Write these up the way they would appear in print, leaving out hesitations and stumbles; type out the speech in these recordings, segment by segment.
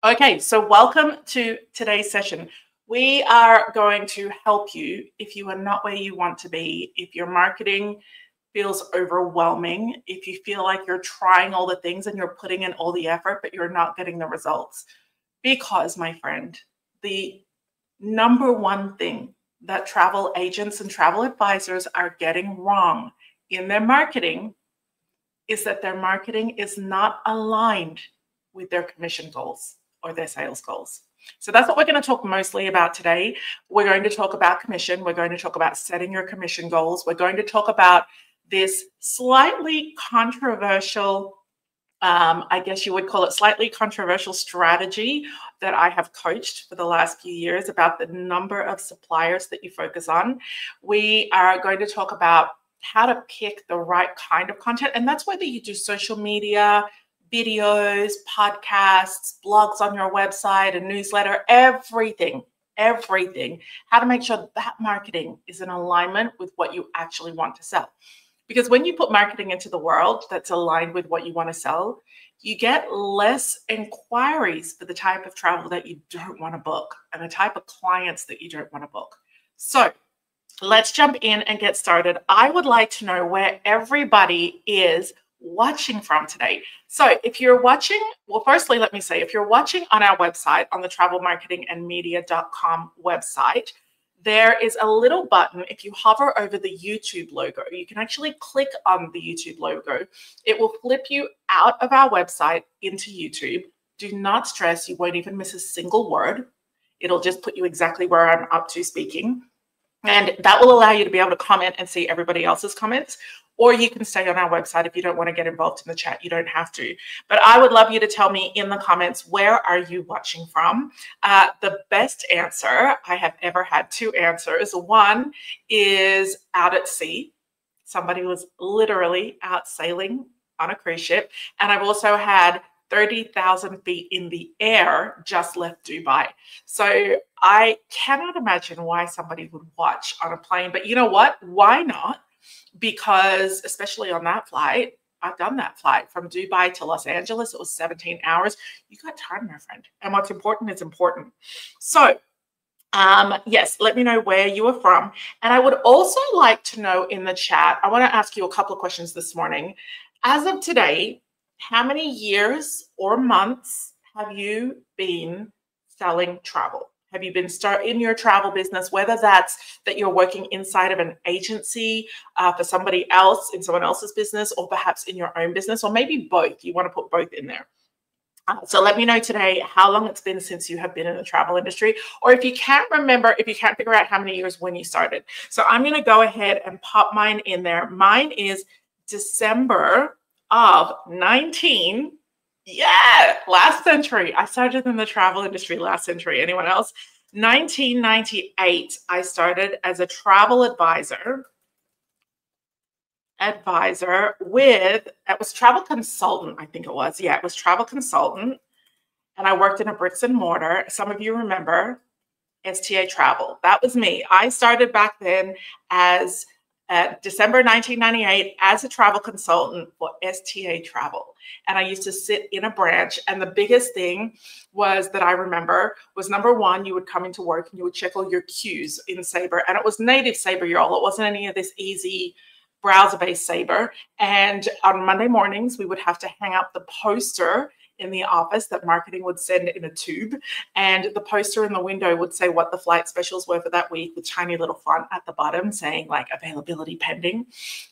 Okay, so welcome to today's session. We are going to help you if you are not where you want to be, if your marketing feels overwhelming, if you feel like you're trying all the things and you're putting in all the effort, but you're not getting the results. Because, my friend, the number one thing that travel agents and travel advisors are getting wrong in their marketing is that their marketing is not aligned with their commission goals or their sales goals. So that's what we're going to talk mostly about today. We're going to talk about commission. We're going to talk about setting your commission goals. We're going to talk about this slightly controversial, I guess you would call it slightly controversial strategy that I have coached for the last few years about the number of suppliers that you focus on. We are going to talk about how to pick the right kind of content. And that's whether you do social media, videos, podcasts, blogs on your website, a newsletter, everything. How to make sure that marketing is in alignment with what you actually want to sell. Because when you put marketing into the world that's aligned with what you want to sell, you get less inquiries for the type of travel that you don't want to book and the type of clients that you don't want to book. So let's jump in and get started. I would like to know where everybody is watching from today. So if you're watching, well, firstly, let me say, if you're watching on our website, on the travelmarketingandmedia.com website, there is a little button. If you hover over the YouTube logo, you can actually click on the YouTube logo. It will flip you out of our website into YouTube. Do not stress. You won't even miss a single word. It'll just put you exactly where I'm up to speaking. And that will allow you to be able to comment and see everybody else's comments. Or you can stay on our website if you don't want to get involved in the chat. You don't have to. But I would love you to tell me in the comments, where are you watching from? The best answer, I have ever had two answers. One is out at sea. Somebody was literally out sailing on a cruise ship. And I've also had 30,000 feet in the air, just left Dubai. So I cannot imagine why somebody would watch on a plane. But you know what? Why not? Because especially on that flight, I've done that flight from Dubai to Los Angeles. It was 17 hours. You got time, my friend. And what's important is important. So yes, let me know where you are from. And I would also like to know in the chat, I want to ask you a couple of questions this morning. As of today, how many years or months have you been selling travel? Have you been in your travel business, whether that's that you're working inside of an agency for somebody else in someone else's business, or perhaps in your own business, or maybe both? You want to put both in there. So let me know today how long it's been since you have been in the travel industry, or if you can't remember, if you can't figure out how many years when you started. So I'm going to go ahead and pop mine in there. Mine is December of 19. Yeah, last century. I started in the travel industry last century. Anyone else? 1998, I started as a travel advisor with, it was travel consultant, I think it was. Yeah, it was travel consultant. And I worked in a bricks and mortar. Some of you remember STA Travel. That was me. I started back then as December 1998 as a travel consultant for STA Travel. And I used to sit in a branch. And the biggest thing was that I remember was, number one, you would come into work and you would check all your queues in Sabre. And it was native Sabre, y'all. It wasn't any of this easy browser-based Sabre. And on Monday mornings, we would have to hang up the poster in the office that marketing would send in a tube. And the poster in the window would say what the flight specials were for that week with tiny little font at the bottom saying like availability pending.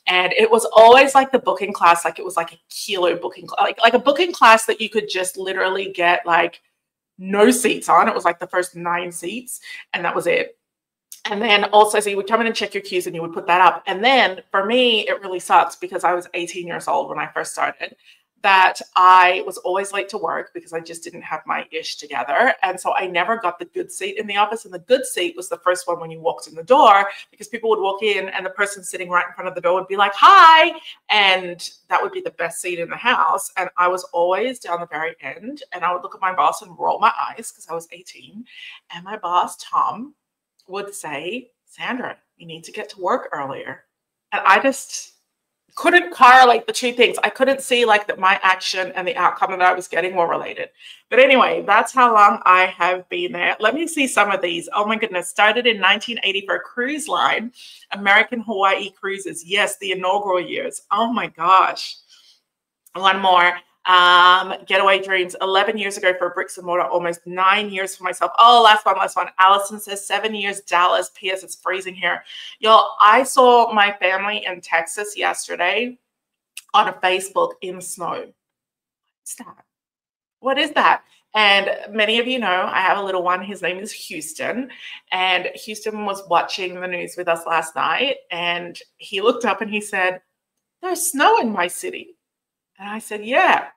And it was always like the booking class, like it was like a kilo booking, like a booking class that you could just literally get like no seats on. It was like the first 9 seats and that was it. And then also, so you would come in and check your queues and you would put that up. And then for me, it really sucks because I was 18 years old when I first started, that I was always late to work because I just didn't have my ish together. And so I never got the good seat in the office. And the good seat was the first one when you walked in the door, because people would walk in and the person sitting right in front of the door would be like, hi. And that would be the best seat in the house. And I was always down the very end. And I would look at my boss and roll my eyes because I was 18. And my boss, Tom, would say, Sandra, you need to get to work earlier. And I just couldn't correlate the two things. I couldn't see like that my action and the outcome that I was getting were related. But anyway, that's how long I have been there. Let me see some of these. Oh my goodness. Started in 1980 for a cruise line, American Hawaii Cruises. Yes, the inaugural years. Oh my gosh. One more. Getaway Dreams, 11 years ago for bricks and mortar, almost 9 years for myself. Oh, last one. Allison says 7 years, Dallas. P.S. It's freezing here. Y'all, I saw my family in Texas yesterday on a Facebook in snow. What's that? What is that? And many of you know I have a little one. His name is Houston. And Houston was watching the news with us last night. And he looked up and he said, "There's snow in my city." And I said, "Yeah."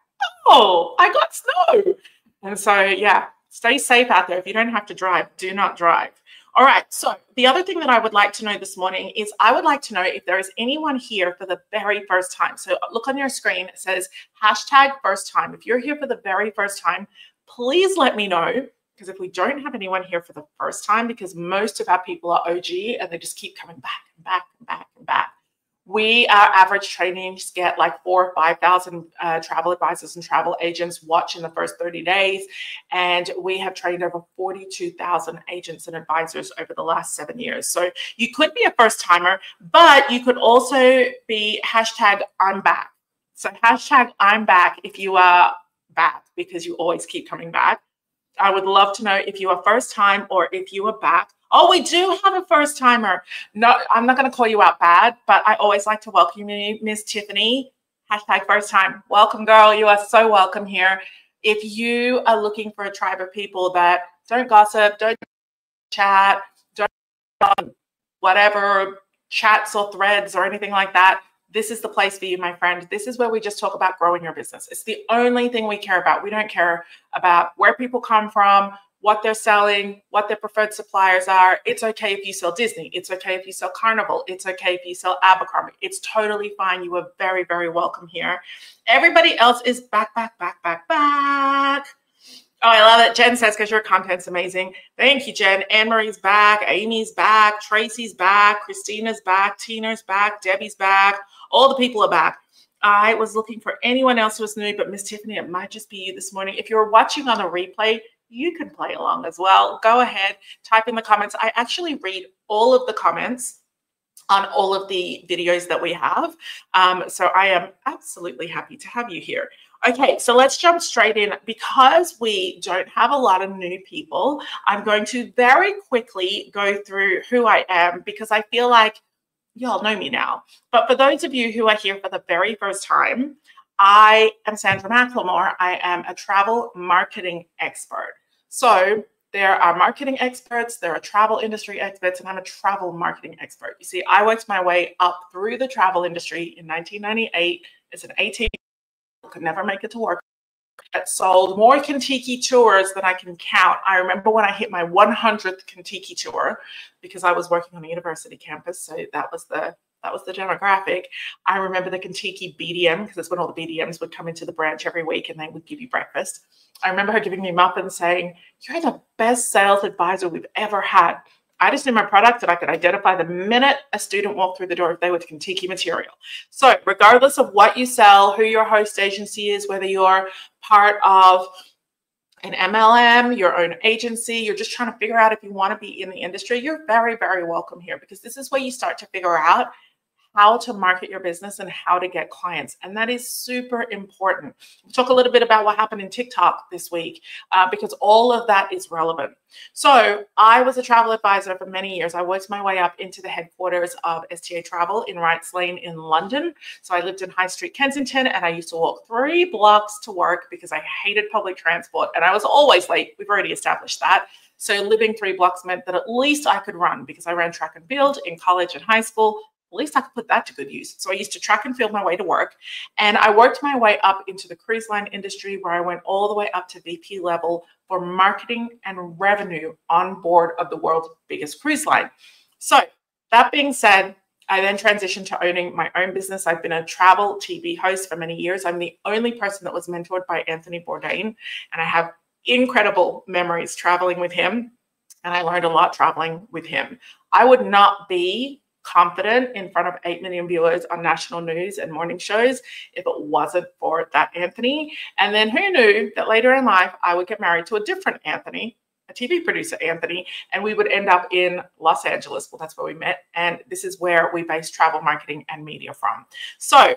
"Oh, I got snow." And so, yeah, stay safe out there. If you don't have to drive, do not drive. All right. So the other thing that I would like to know this morning is I would like to know if there is anyone here for the very first time. So look on your screen. It says hashtag first time. If you're here for the very first time, please let me know. Because if we don't have anyone here for the first time, because most of our people are OG and they just keep coming back and back and back and back. Our average trainings get like 4,000 or 5,000 travel advisors and travel agents watch in the first 30 days. And we have trained over 42,000 agents and advisors over the last 7 years. So you could be a first timer, but you could also be hashtag I'm back. So hashtag I'm back if you are back, because you always keep coming back. I would love to know if you are first time or if you are back. Oh, we do have a first timer. No, I'm not going to call you out bad, but I always like to welcome you, Miss Tiffany. Hashtag first time. Welcome, girl. You are so welcome here. If you are looking for a tribe of people that don't gossip, don't chat, don't whatever chats or threads or anything like that, this is the place for you, my friend. This is where we just talk about growing your business. It's the only thing we care about. We don't care about where people come from, what they're selling, what their preferred suppliers are. It's okay if you sell Disney. It's okay if you sell Carnival. It's okay if you sell Abercrombie. It's totally fine. You are very, very welcome here. Everybody else is back. Oh, I love it. Jen says, because your content's amazing. Thank you, Jen. Anne-Marie's back. Amy's back. Tracy's back. Christina's back. Tina's back. Debbie's back. All the people are back. I was looking for anyone else who was new, but Miss Tiffany, it might just be you this morning. If you're watching on the replay, you can play along as well. Go ahead, type in the comments. I actually read all of the comments on all of the videos that we have. So I am absolutely happy to have you here. Okay, so let's jump straight in. Because we don't have a lot of new people, I'm going to very quickly go through who I am, because I feel like y'all know me now. But for those of you who are here for the very first time, I am Sandra McLemore. I am a travel marketing expert. So there are marketing experts, there are travel industry experts, and I'm a travel marketing expert. You see, I worked my way up through the travel industry in 1998 as an 18-year-old, could never make it to work. I sold more Kentucky tours than I can count. I remember when I hit my 100th Kentucky tour, because I was working on a university campus, so that was the demographic. I remember the Kentucky BDM, because that's when all the BDMs would come into the branch every week and they would give you breakfast. I remember her giving me muffins saying, "You're the best sales advisor we've ever had." I just knew my product, and I could identify the minute a student walked through the door if they were Kentucky material. So regardless of what you sell, who your host agency is, whether you're part of an MLM, your own agency, you're just trying to figure out if you want to be in the industry, you're very, very welcome here, because this is where you start to figure out how to market your business and how to get clients. And that is super important. We'll talk a little bit about what happened in TikTok this week, because all of that is relevant. So I was a travel advisor for many years. I worked my way up into the headquarters of STA Travel in Wrights Lane in London. So I lived in High Street, Kensington, and I used to walk 3 blocks to work because I hated public transport and I was always late. We've already established that. So living 3 blocks meant that at least I could run, because I ran track and field in college and high school. At least I could put that to good use. So I used to track and field my way to work, and I worked my way up into the cruise line industry, where I went all the way up to VP level for marketing and revenue on board of the world's biggest cruise line. So that being said, I then transitioned to owning my own business. I've been a travel TV host for many years. I'm the only person that was mentored by Anthony Bourdain, and I have incredible memories traveling with him, and I learned a lot traveling with him. I would not be confident in front of 8 million viewers on national news and morning shows if it wasn't for that Anthony. And then who knew that later in life, I would get married to a different Anthony, a TV producer, Anthony, and we would end up in Los Angeles. Well, that's where we met. And this is where we base travel marketing and media from. So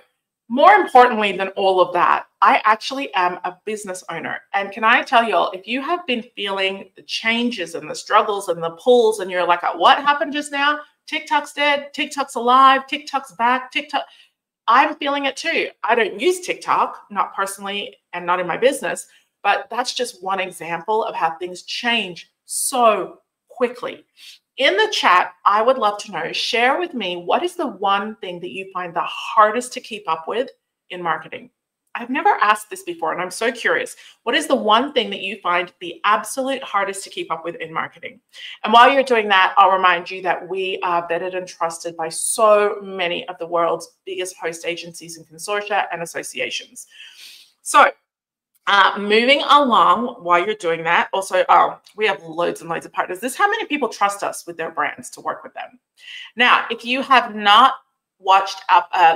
more importantly than all of that, I actually am a business owner. And can I tell y'all, if you have been feeling the changes and the struggles and the pulls, and you're like, what happened just now? TikTok's dead, TikTok's alive, TikTok's back, TikTok. I'm feeling it too. I don't use TikTok, not personally and not in my business, but that's just one example of how things change so quickly. In the chat, I would love to know, share with me, what is the one thing that you find the hardest to keep up with in marketing? I've never asked this before, and I'm so curious. What is the one thing that you find the absolute hardest to keep up with in marketing? And while you're doing that, I'll remind you that we are vetted and trusted by so many of the world's biggest host agencies and consortia and associations. So moving along while you're doing that, also, we have loads and loads of partners. This is how many people trust us with their brands to work with them. Now, if you have not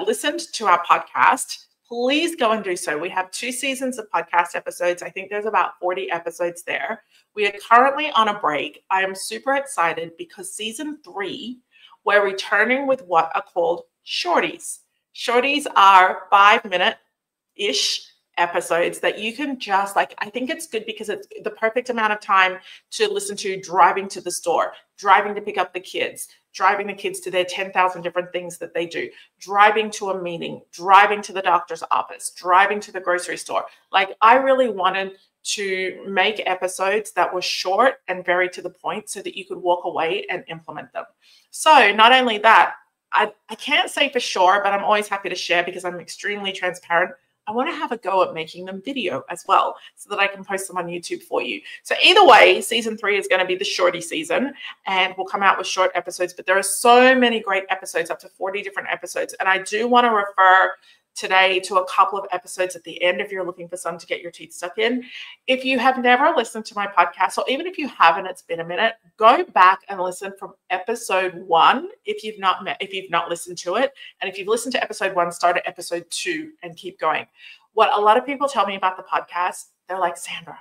listened to our podcast, please go and do so. We have 2 seasons of podcast episodes. I think there's about 40 episodes there. We are currently on a break. I am super excited because season 3, we're returning with what are called shorties. Shorties are 5-minute-ish episodes that you can just like, I think it's good because it's the perfect amount of time to listen to driving to the store, driving to pick up the kids, driving the kids to their 10,000 different things that they do, driving to a meeting, driving to the doctor's office, driving to the grocery store. Like, I really wanted to make episodes that were short and very to the point so that you could walk away and implement them. So not only that, I can't say for sure, but I'm always happy to share because I'm extremely transparent. I want to have a go at making them video as well so that I can post them on YouTube for you. So either way, season 3 is going to be the shorty season, and we'll come out with short episodes, but there are so many great episodes, up to 40 different episodes. And I do want to refer today to a couple of episodes at the end if you're looking for some to get your teeth stuck in. If you have never listened to my podcast, or even if you haven't, it's been a minute, go back and listen from episode 1 if you've not listened to it. And if you've listened to episode 1, start at episode 2 and keep going. What a lot of people tell me about the podcast, they're like, Sandra,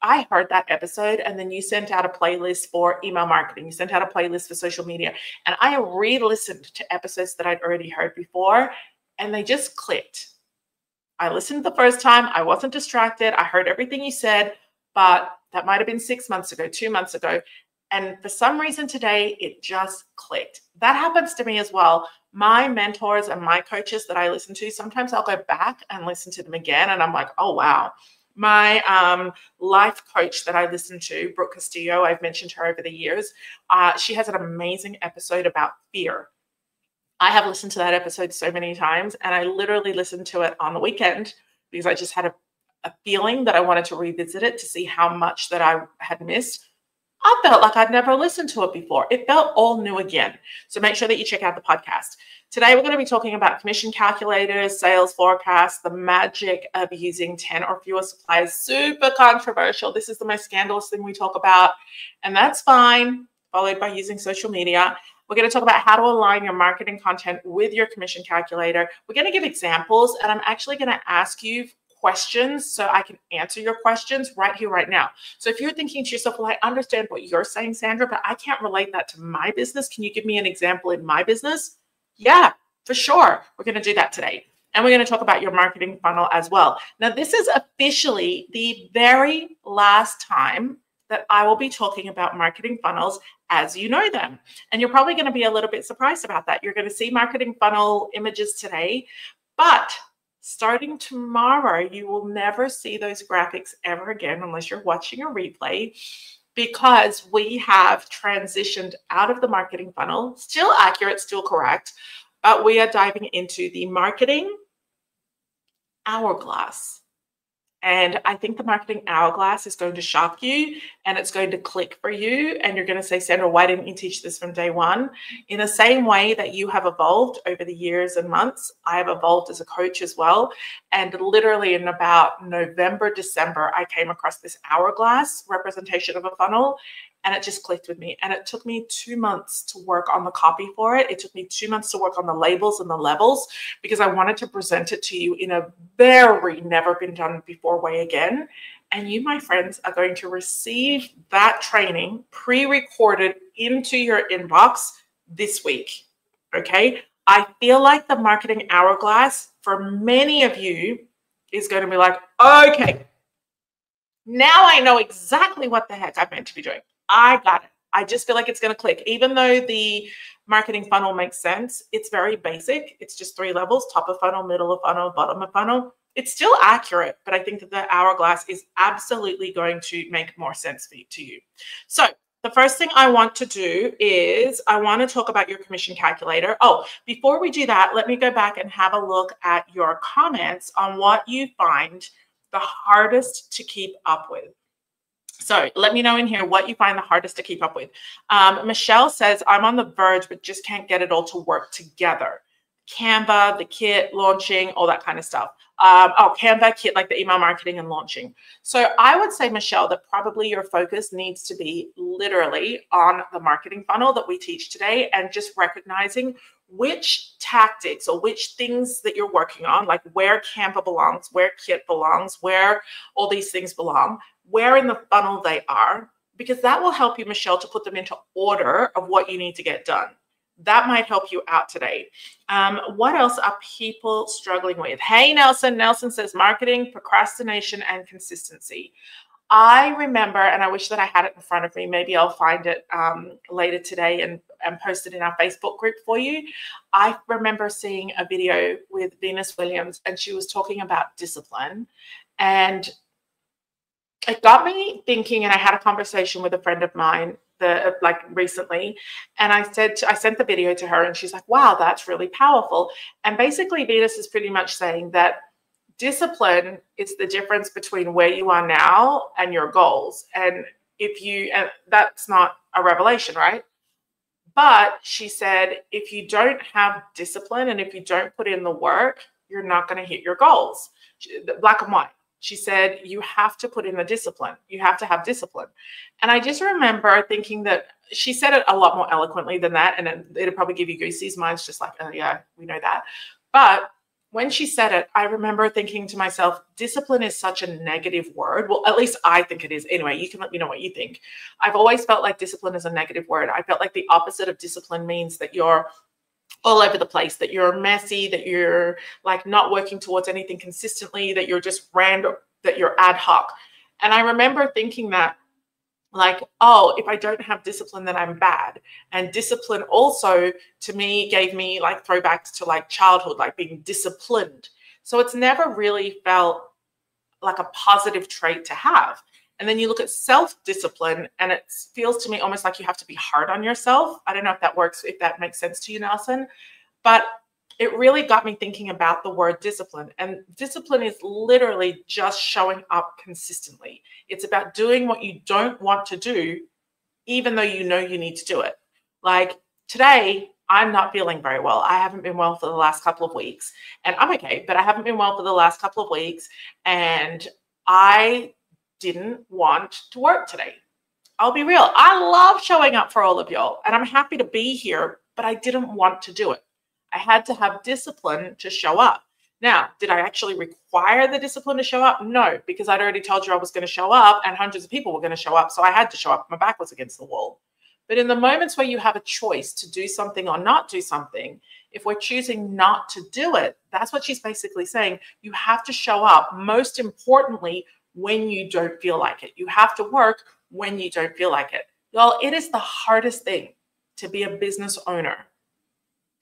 I heard that episode, and then you sent out a playlist for email marketing. You sent out a playlist for social media. And I re-listened to episodes that I'd already heard before, and they just clicked. I listened the first time. I wasn't distracted. I heard everything you said, but that might have been 6 months ago, 2 months ago. And for some reason today, it just clicked. That happens to me as well. My mentors and my coaches that I listen to, sometimes I'll go back and listen to them again, and I'm like, oh, wow. My life coach that I listen to, Brooke Castillo, I've mentioned her over the years. She has an amazing episode about fear. I have listened to that episode so many times, and I literally listened to it on the weekend because I just had a feeling that I wanted to revisit it to see how much that I had missed. I felt like I'd never listened to it before. It felt all new again. So make sure that you check out the podcast. Today, we're going to be talking about commission calculators, sales forecasts, the magic of using 10 or fewer suppliers. Super controversial. This is the most scandalous thing we talk about, and that's fine, followed by using social media. We're going to talk about how to align your marketing content with your commission calculator. We're going to give examples, and I'm actually going to ask you questions so I can answer your questions right here, right now. So if you're thinking to yourself, well, I understand what you're saying, Sandra, but I can't relate that to my business. Can you give me an example in my business? Yeah, for sure. We're going to do that today. And we're going to talk about your marketing funnel as well. Now, this is officially the very last time that I will be talking about marketing funnels as you know them. And you're probably going to be a little bit surprised about that. You're going to see marketing funnel images today, but starting tomorrow, you will never see those graphics ever again unless you're watching a replay, because we have transitioned out of the marketing funnel, still accurate, still correct, but we are diving into the marketing hourglass. And I think the marketing hourglass is going to shock you, and it's going to click for you. And you're going to say, Sandra, why didn't you teach this from day one? In the same way that you have evolved over the years and months, I have evolved as a coach as well. And literally in about November, December, I came across this hourglass representation of a funnel. and it just clicked with me. And it took me 2 months to work on the copy for it. It took me 2 months to work on the labels and the levels because I wanted to present it to you in a very never been done before way again. And you, my friends, are going to receive that training pre-recorded into your inbox this week. Okay. I feel like the marketing hourglass for many of you is going to be like, okay, now I know exactly what the heck I'm meant to be doing. I got it. I just feel like it's going to click. Even though the marketing funnel makes sense, it's very basic. It's just 3 levels, top of funnel, middle of funnel, bottom of funnel. It's still accurate, but I think that the hourglass is absolutely going to make more sense to you. So the first thing I want to do is I want to talk about your commission calculator. Oh, before we do that, let me go back and have a look at your comments on what you find the hardest to keep up with. So let me know in here what you find the hardest to keep up with. Michelle says, I'm on the verge, but just can't get it all to work together. Canva, the kit, launching, all that kind of stuff. Canva, kit, like the email marketing and launching. So I would say, Michelle, that probably your focus needs to be literally on the marketing funnel that we teach today and just recognizing which tactics or which things that you're working on, like where Canva belongs, where kit belongs, where all these things belong, where in the funnel they are, because that will help you, Michelle, to put them into order of what you need to get done. That might help you out today. What else are people struggling with? Hey, Nelson. Nelson says marketing, procrastination, and consistency. I remember, and I wish that I had it in front of me. Maybe I'll find it later today and post it in our Facebook group for you. I remember seeing a video with Venus Williams, and she was talking about discipline. And it got me thinking, and I had a conversation with a friend of mine recently, and I sent the video to her, and she's like, wow, that's really powerful. And basically Venus is pretty much saying that discipline is the difference between where you are now and your goals. And that's not a revelation, right? But she said, if you don't have discipline and if you don't put in the work, you're not going to hit your goals. Black and white. She said, you have to put in the discipline. You have to have discipline. And I just remember thinking that she said it a lot more eloquently than that. And it'll probably give you goosies. Mine's just like, oh yeah, we know that. But when she said it, I remember thinking to myself, discipline is such a negative word. Well, at least I think it is. Anyway, you can let me know what you think. I've always felt like discipline is a negative word. I felt like the opposite of discipline means that you're all over the place, that you're messy, that you're like not working towards anything consistently, that you're just random, that you're ad hoc. And I remember thinking that, like, oh, if I don't have discipline, then I'm bad. And discipline also, to me, gave me like throwbacks to like childhood, like being disciplined. So it's never really felt like a positive trait to have. And then you look at self-discipline, and it feels to me almost like you have to be hard on yourself. I don't know if that works, if that makes sense to you, Nelson, but it really got me thinking about the word discipline. And discipline is literally just showing up consistently. It's about doing what you don't want to do, even though you know you need to do it. Like today, I'm not feeling very well. I haven't been well for the last couple of weeks, and I'm okay, but I haven't been well for the last couple of weeks. And I didn't want to work today. I'll be real. I love showing up for all of y'all, and I'm happy to be here, but I didn't want to do it. I had to have discipline to show up. Now, did I actually require the discipline to show up? No, because I'd already told you I was going to show up and hundreds of people were going to show up. So I had to show up. My back was against the wall. But in the moments where you have a choice to do something or not do something, if we're choosing not to do it, that's what she's basically saying. You have to show up, most importantly, when you don't feel like it. You have to work when you don't feel like it. Y'all, it is the hardest thing to be a business owner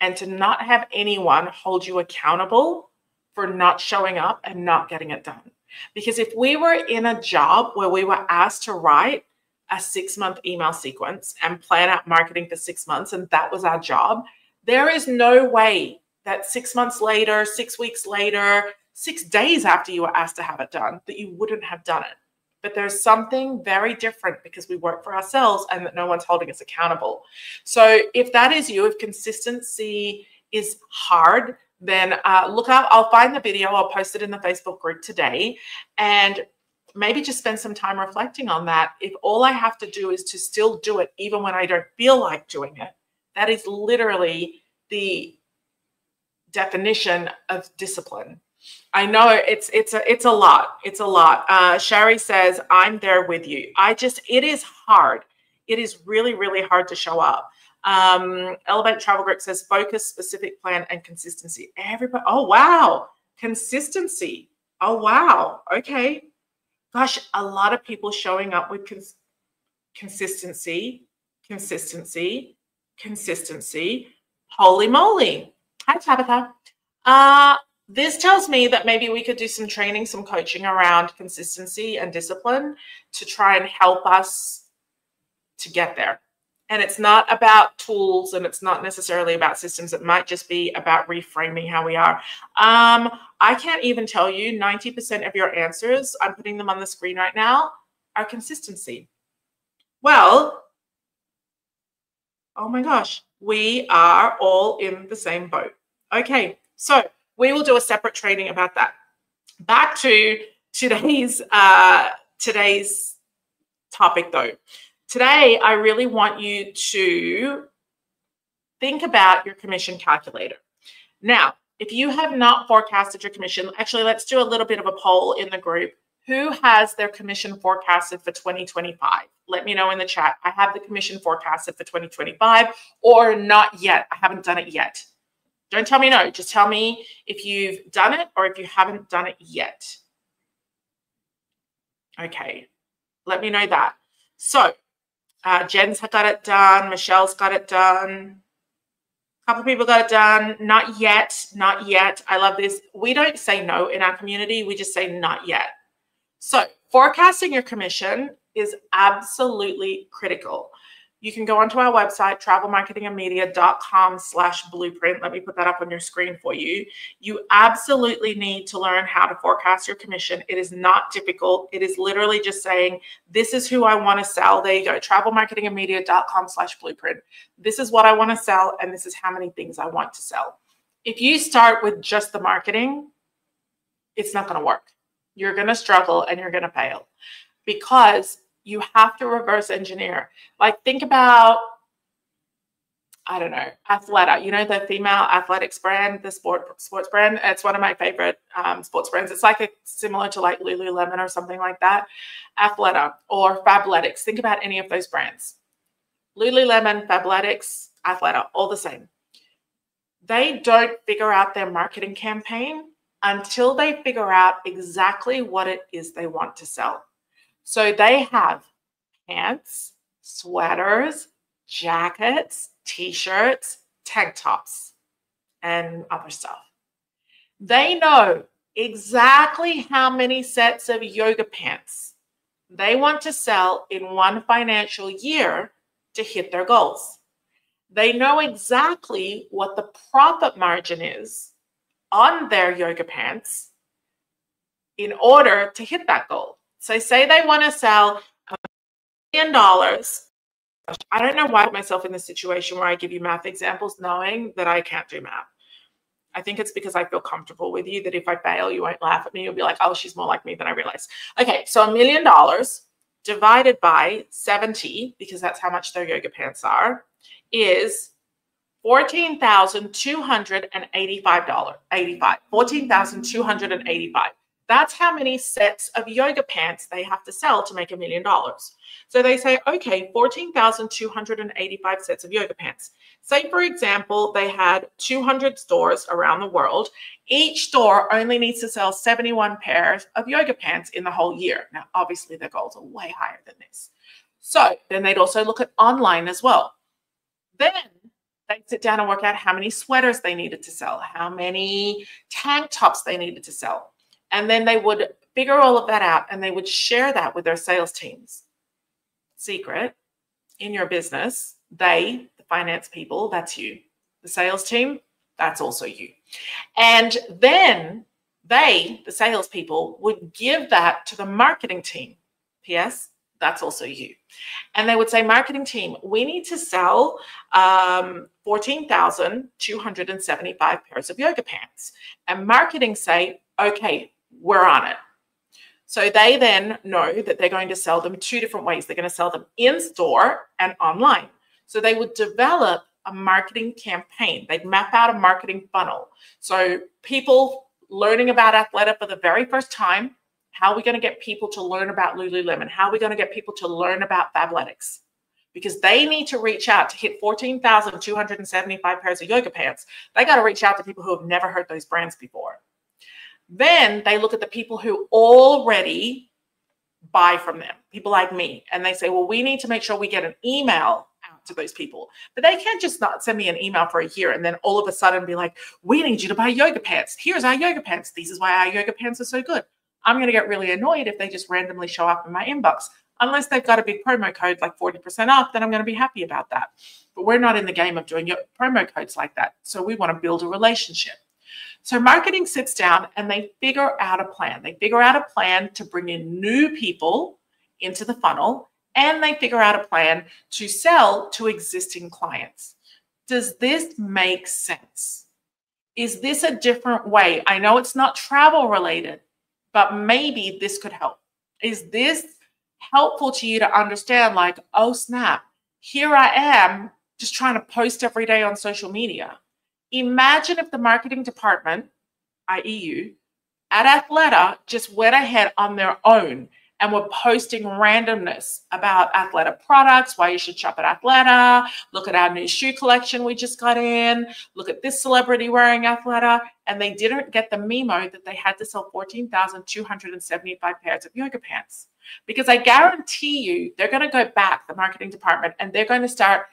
and to not have anyone hold you accountable for not showing up and not getting it done. Because if we were in a job where we were asked to write a 6-month email sequence and plan out marketing for 6 months, and that was our job, there is no way that 6 months later, 6 weeks later, 6 days after you were asked to have it done, that you wouldn't have done it. But there's something very different because we work for ourselves and that no one's holding us accountable. So if that is you, if consistency is hard, then look up, I'll find the video, I'll post it in the Facebook group today. And maybe just spend some time reflecting on that. If all I have to do is to still do it, even when I don't feel like doing it, that is literally the definition of discipline. I know it's a lot. It's a lot. Sherry says, I'm there with you. It is hard. It is really, really hard to show up. Elevate Travel Group says, focus, specific plan, and consistency. Everybody, oh, wow. Consistency. Oh, wow. Okay. Gosh, a lot of people showing up with consistency. Holy moly. Hi, Tabitha. This tells me that maybe we could do some training, some coaching around consistency and discipline to try and help us to get there. And it's not about tools, and it's not necessarily about systems. It might just be about reframing how we are. I can't even tell you 90% of your answers, I'm putting them on the screen right now, are consistency. Well, oh my gosh, we are all in the same boat. Okay, so we will do a separate training about that. Back to today's topic though. Today, I really want you to think about your commission calculator. Now, if you have not forecasted your commission, actually, let's do a little bit of a poll in the group. Who has their commission forecasted for 2025? Let me know in the chat. I have the commission forecasted for 2025 or not yet. I haven't done it yet. Don't tell me no. Just tell me if you've done it or if you haven't done it yet. Okay. Let me know that. So, Jen's got it done. Michelle's got it done. A couple of people got it done. Not yet. Not yet. I love this. We don't say no in our community. We just say not yet. So forecasting your commission is absolutely critical. You can go onto our website, travelmarketingandmedia.com/blueprint. Let me put that up on your screen for you. You absolutely need to learn how to forecast your commission. It is not difficult. It is literally just saying, this is who I want to sell. There you go, travelmarketingandmedia.com/blueprint. This is what I want to sell, and this is how many things I want to sell. If you start with just the marketing, it's not going to work. You're going to struggle and you're going to fail because you have to reverse engineer. Like, think about, I don't know, Athleta. You know, the female athletics brand, the sports brand. It's one of my favorite sports brands. It's like similar to like Lululemon or something like that. Athleta or Fabletics. Think about any of those brands. Lululemon, Fabletics, Athleta, all the same. They don't figure out their marketing campaign until they figure out exactly what it is they want to sell. So they have pants, sweaters, jackets, t-shirts, tank tops, and other stuff. They know exactly how many sets of yoga pants they want to sell in one financial year to hit their goals. They know exactly what the profit margin is on their yoga pants in order to hit that goal. So say they want to sell $1 million. I don't know why I put myself in this situation where I give you math examples knowing that I can't do math. I think it's because I feel comfortable with you that if I fail, you won't laugh at me. You'll be like, oh, she's more like me than I realize. Okay, so $1 million divided by 70, because that's how much their yoga pants are, is $14,285. $14,285. That's how many sets of yoga pants they have to sell to make $1 million. So they say, okay, 14,285 sets of yoga pants. Say, for example, they had 200 stores around the world. Each store only needs to sell 71 pairs of yoga pants in the whole year. Now, obviously, their goals are way higher than this. So then they'd also look at online as well. Then they sit down and work out how many sweaters they needed to sell, how many tank tops they needed to sell. And then they would figure all of that out and they would share that with their sales teams. Secret, in your business, they, the finance people, that's you. The sales team, that's also you. And then they, the sales people, would give that to the marketing team. P.S., that's also you. And they would say, marketing team, we need to sell 14,275 pairs of yoga pants. And marketing say, okay, we're on it. So they then know that they're going to sell them two different ways. They're going to sell them in store and online. So they would develop a marketing campaign. They'd map out a marketing funnel. So people learning about Athleta for the very first time, how are we going to get people to learn about Lululemon? How are we going to get people to learn about Fabletics? Because they need to reach out to hit 14,275 pairs of yoga pants. They got to reach out to people who have never heard those brands before. Then they look at the people who already buy from them, people like me, and they say, well, we need to make sure we get an email out to those people. But they can't just not send me an email for a year and then all of a sudden be like, we need you to buy yoga pants. Here's our yoga pants. This is why our yoga pants are so good. I'm going to get really annoyed if they just randomly show up in my inbox. Unless they've got a big promo code like 40% off, then I'm going to be happy about that. But we're not in the game of doing promo codes like that. So we want to build a relationship. So marketing sits down and they figure out a plan. They figure out a plan to bring in new people into the funnel, and they figure out a plan to sell to existing clients. Does this make sense? Is this a different way? I know it's not travel related, but maybe this could help. Is this helpful to you to understand, like, oh snap, here I am just trying to post every day on social media. Imagine if the marketing department, i.e. you, at Athleta just went ahead on their own and were posting randomness about Athleta products, why you should shop at Athleta, look at our new shoe collection we just got in, look at this celebrity wearing Athleta, and they didn't get the memo that they had to sell 14,275 pairs of yoga pants. Because I guarantee you, they're going to go back, the marketing department, and they're going to start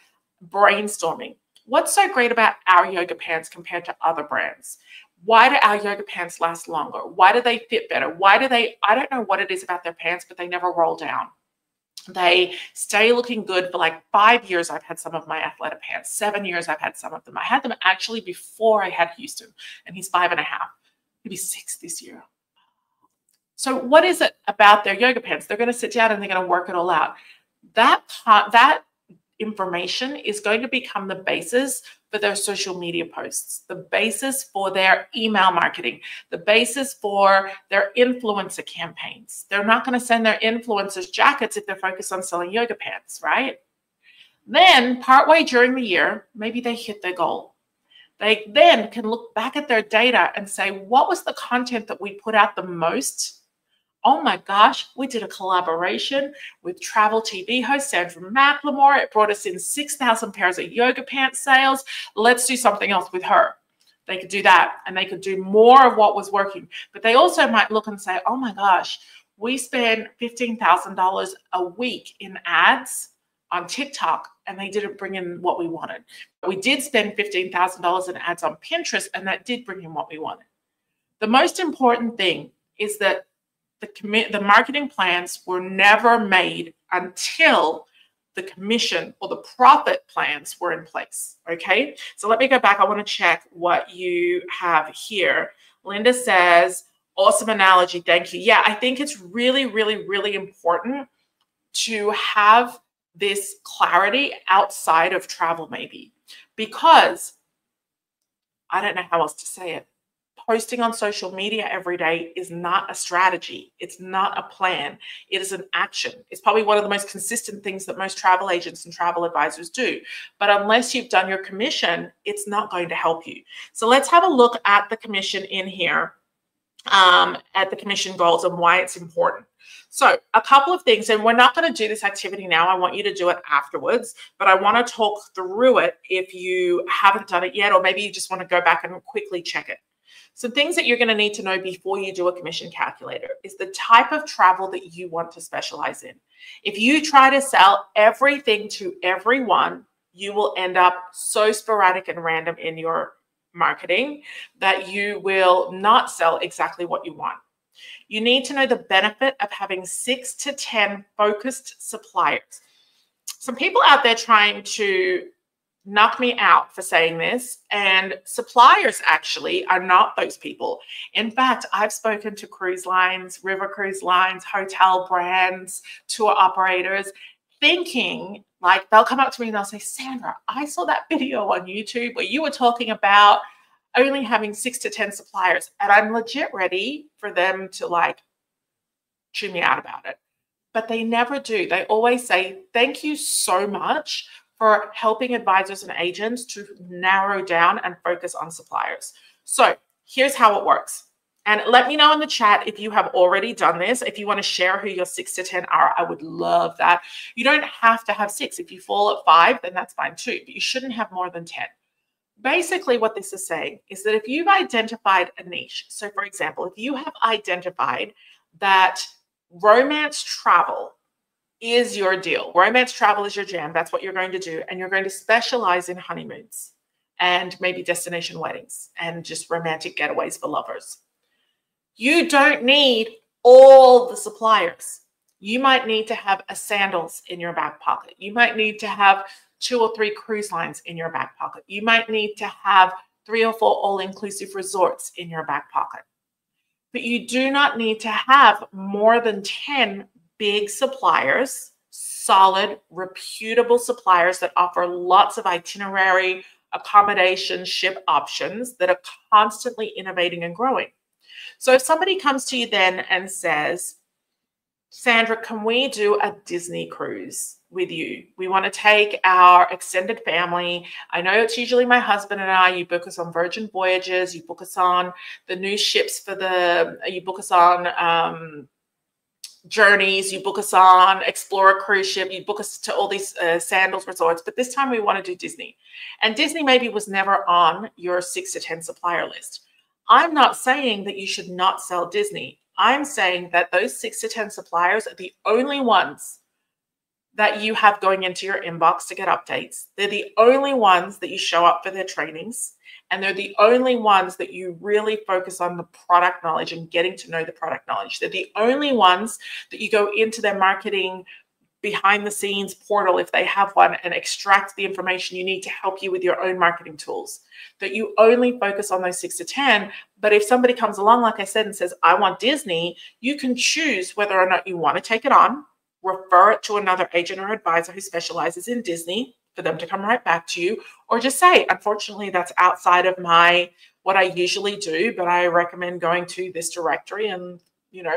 brainstorming. What's so great about our yoga pants compared to other brands? Why do our yoga pants last longer? Why do they fit better? Why do they, I don't know what it is about their pants, but they never roll down. They stay looking good for like 5 years. I've had some of my Athleta pants. 7 years I've had some of them. I had them actually before I had Houston, and he's 5.5. He'll be 6 this year. So what is it about their yoga pants? They're going to sit down and they're going to work it all out. That information is going to become the basis for their social media posts, the basis for their email marketing, the basis for their influencer campaigns. They're not going to send their influencers jackets if they're focused on selling yoga pants, right? Then partway during the year, maybe they hit their goal. They then can look back at their data and say, what was the content that we put out the most? Oh my gosh, we did a collaboration with travel TV host Sandra. It brought us in 6,000 pairs of yoga pants sales. Let's do something else with her. They could do that, and they could do more of what was working. But they also might look and say, oh my gosh, we spend $15,000 a week in ads on TikTok, and they didn't bring in what we wanted. We did spend $15,000 in ads on Pinterest, and that did bring in what we wanted. The most important thing is that the marketing plans were never made until the commission or the profit plans were in place. Okay, so let me go back. I want to check what you have here. Linda says, awesome analogy. Thank you. Yeah, I think it's really, really, really important to have this clarity outside of travel, maybe, because I don't know how else to say it. Posting on social media every day is not a strategy. It's not a plan. It is an action. It's probably one of the most consistent things that most travel agents and travel advisors do. But unless you've done your commission, it's not going to help you. So let's have a look at the commission in here, at the commission goals and why it's important. So a couple of things, and we're not going to do this activity now. I want you to do it afterwards, but I want to talk through it if you haven't done it yet, or maybe you just want to go back and quickly check it. Some things that you're going to need to know before you do a commission calculator is the type of travel that you want to specialize in. If you try to sell everything to everyone, you will end up so sporadic and random in your marketing that you will not sell exactly what you want. You need to know the benefit of having 6 to 10 focused suppliers. Some people out there trying to knock me out for saying this, and suppliers actually are not those people. In fact, I've spoken to cruise lines, river cruise lines, hotel brands, tour operators, thinking like they'll come up to me and they'll say, Sandra, I saw that video on YouTube where you were talking about only having 6 to 10 suppliers, and I'm legit ready for them to like chew me out about it. But they never do. They always say, thank you so much for helping advisors and agents to narrow down and focus on suppliers. So here's how it works. And let me know in the chat if you have already done this. If you want to share who your 6 to 10 are, I would love that. You don't have to have 6. If you fall at 5, then that's fine too, but you shouldn't have more than 10. Basically, what this is saying is that if you've identified a niche, so for example, if you have identified that romance travel is your deal, romance travel is your jam, that's what you're going to do, and you're going to specialize in honeymoons and maybe destination weddings and just romantic getaways for lovers, you don't need all the suppliers. You might need to have a sandals in your back pocket. You might need to have 2 or 3 cruise lines in your back pocket. You might need to have 3 or 4 all-inclusive resorts in your back pocket. But you do not need to have more than 10 big suppliers, solid, reputable suppliers that offer lots of itinerary, accommodation, ship options that are constantly innovating and growing. So if somebody comes to you then and says, Sandra, can we do a Disney cruise with you? We want to take our extended family. I know it's usually my husband and I. You book us on Virgin Voyages. You book us on the new ships you book us on Journeys. You book us on Explorer cruise ship. You book us to all these sandals resorts. But this time we want to do Disney. And Disney maybe was never on your 6 to 10 supplier list. I'm not saying that you should not sell Disney. I'm saying that those 6 to 10 suppliers are the only ones that you have going into your inbox to get updates. They're the only ones that you show up for their trainings. And they're the only ones that you really focus on the product knowledge and getting to know the product knowledge. They're the only ones that you go into their marketing behind the scenes portal, if they have one, and extract the information you need to help you with your own marketing tools. That you only focus on those 6 to 10. But if somebody comes along, like I said, and says, I want Disney, you can choose whether or not you want to take it on, refer it to another agent or advisor who specializes in Disney for them to come right back to you, or just say, unfortunately, that's outside of what I usually do, but I recommend going to this directory and,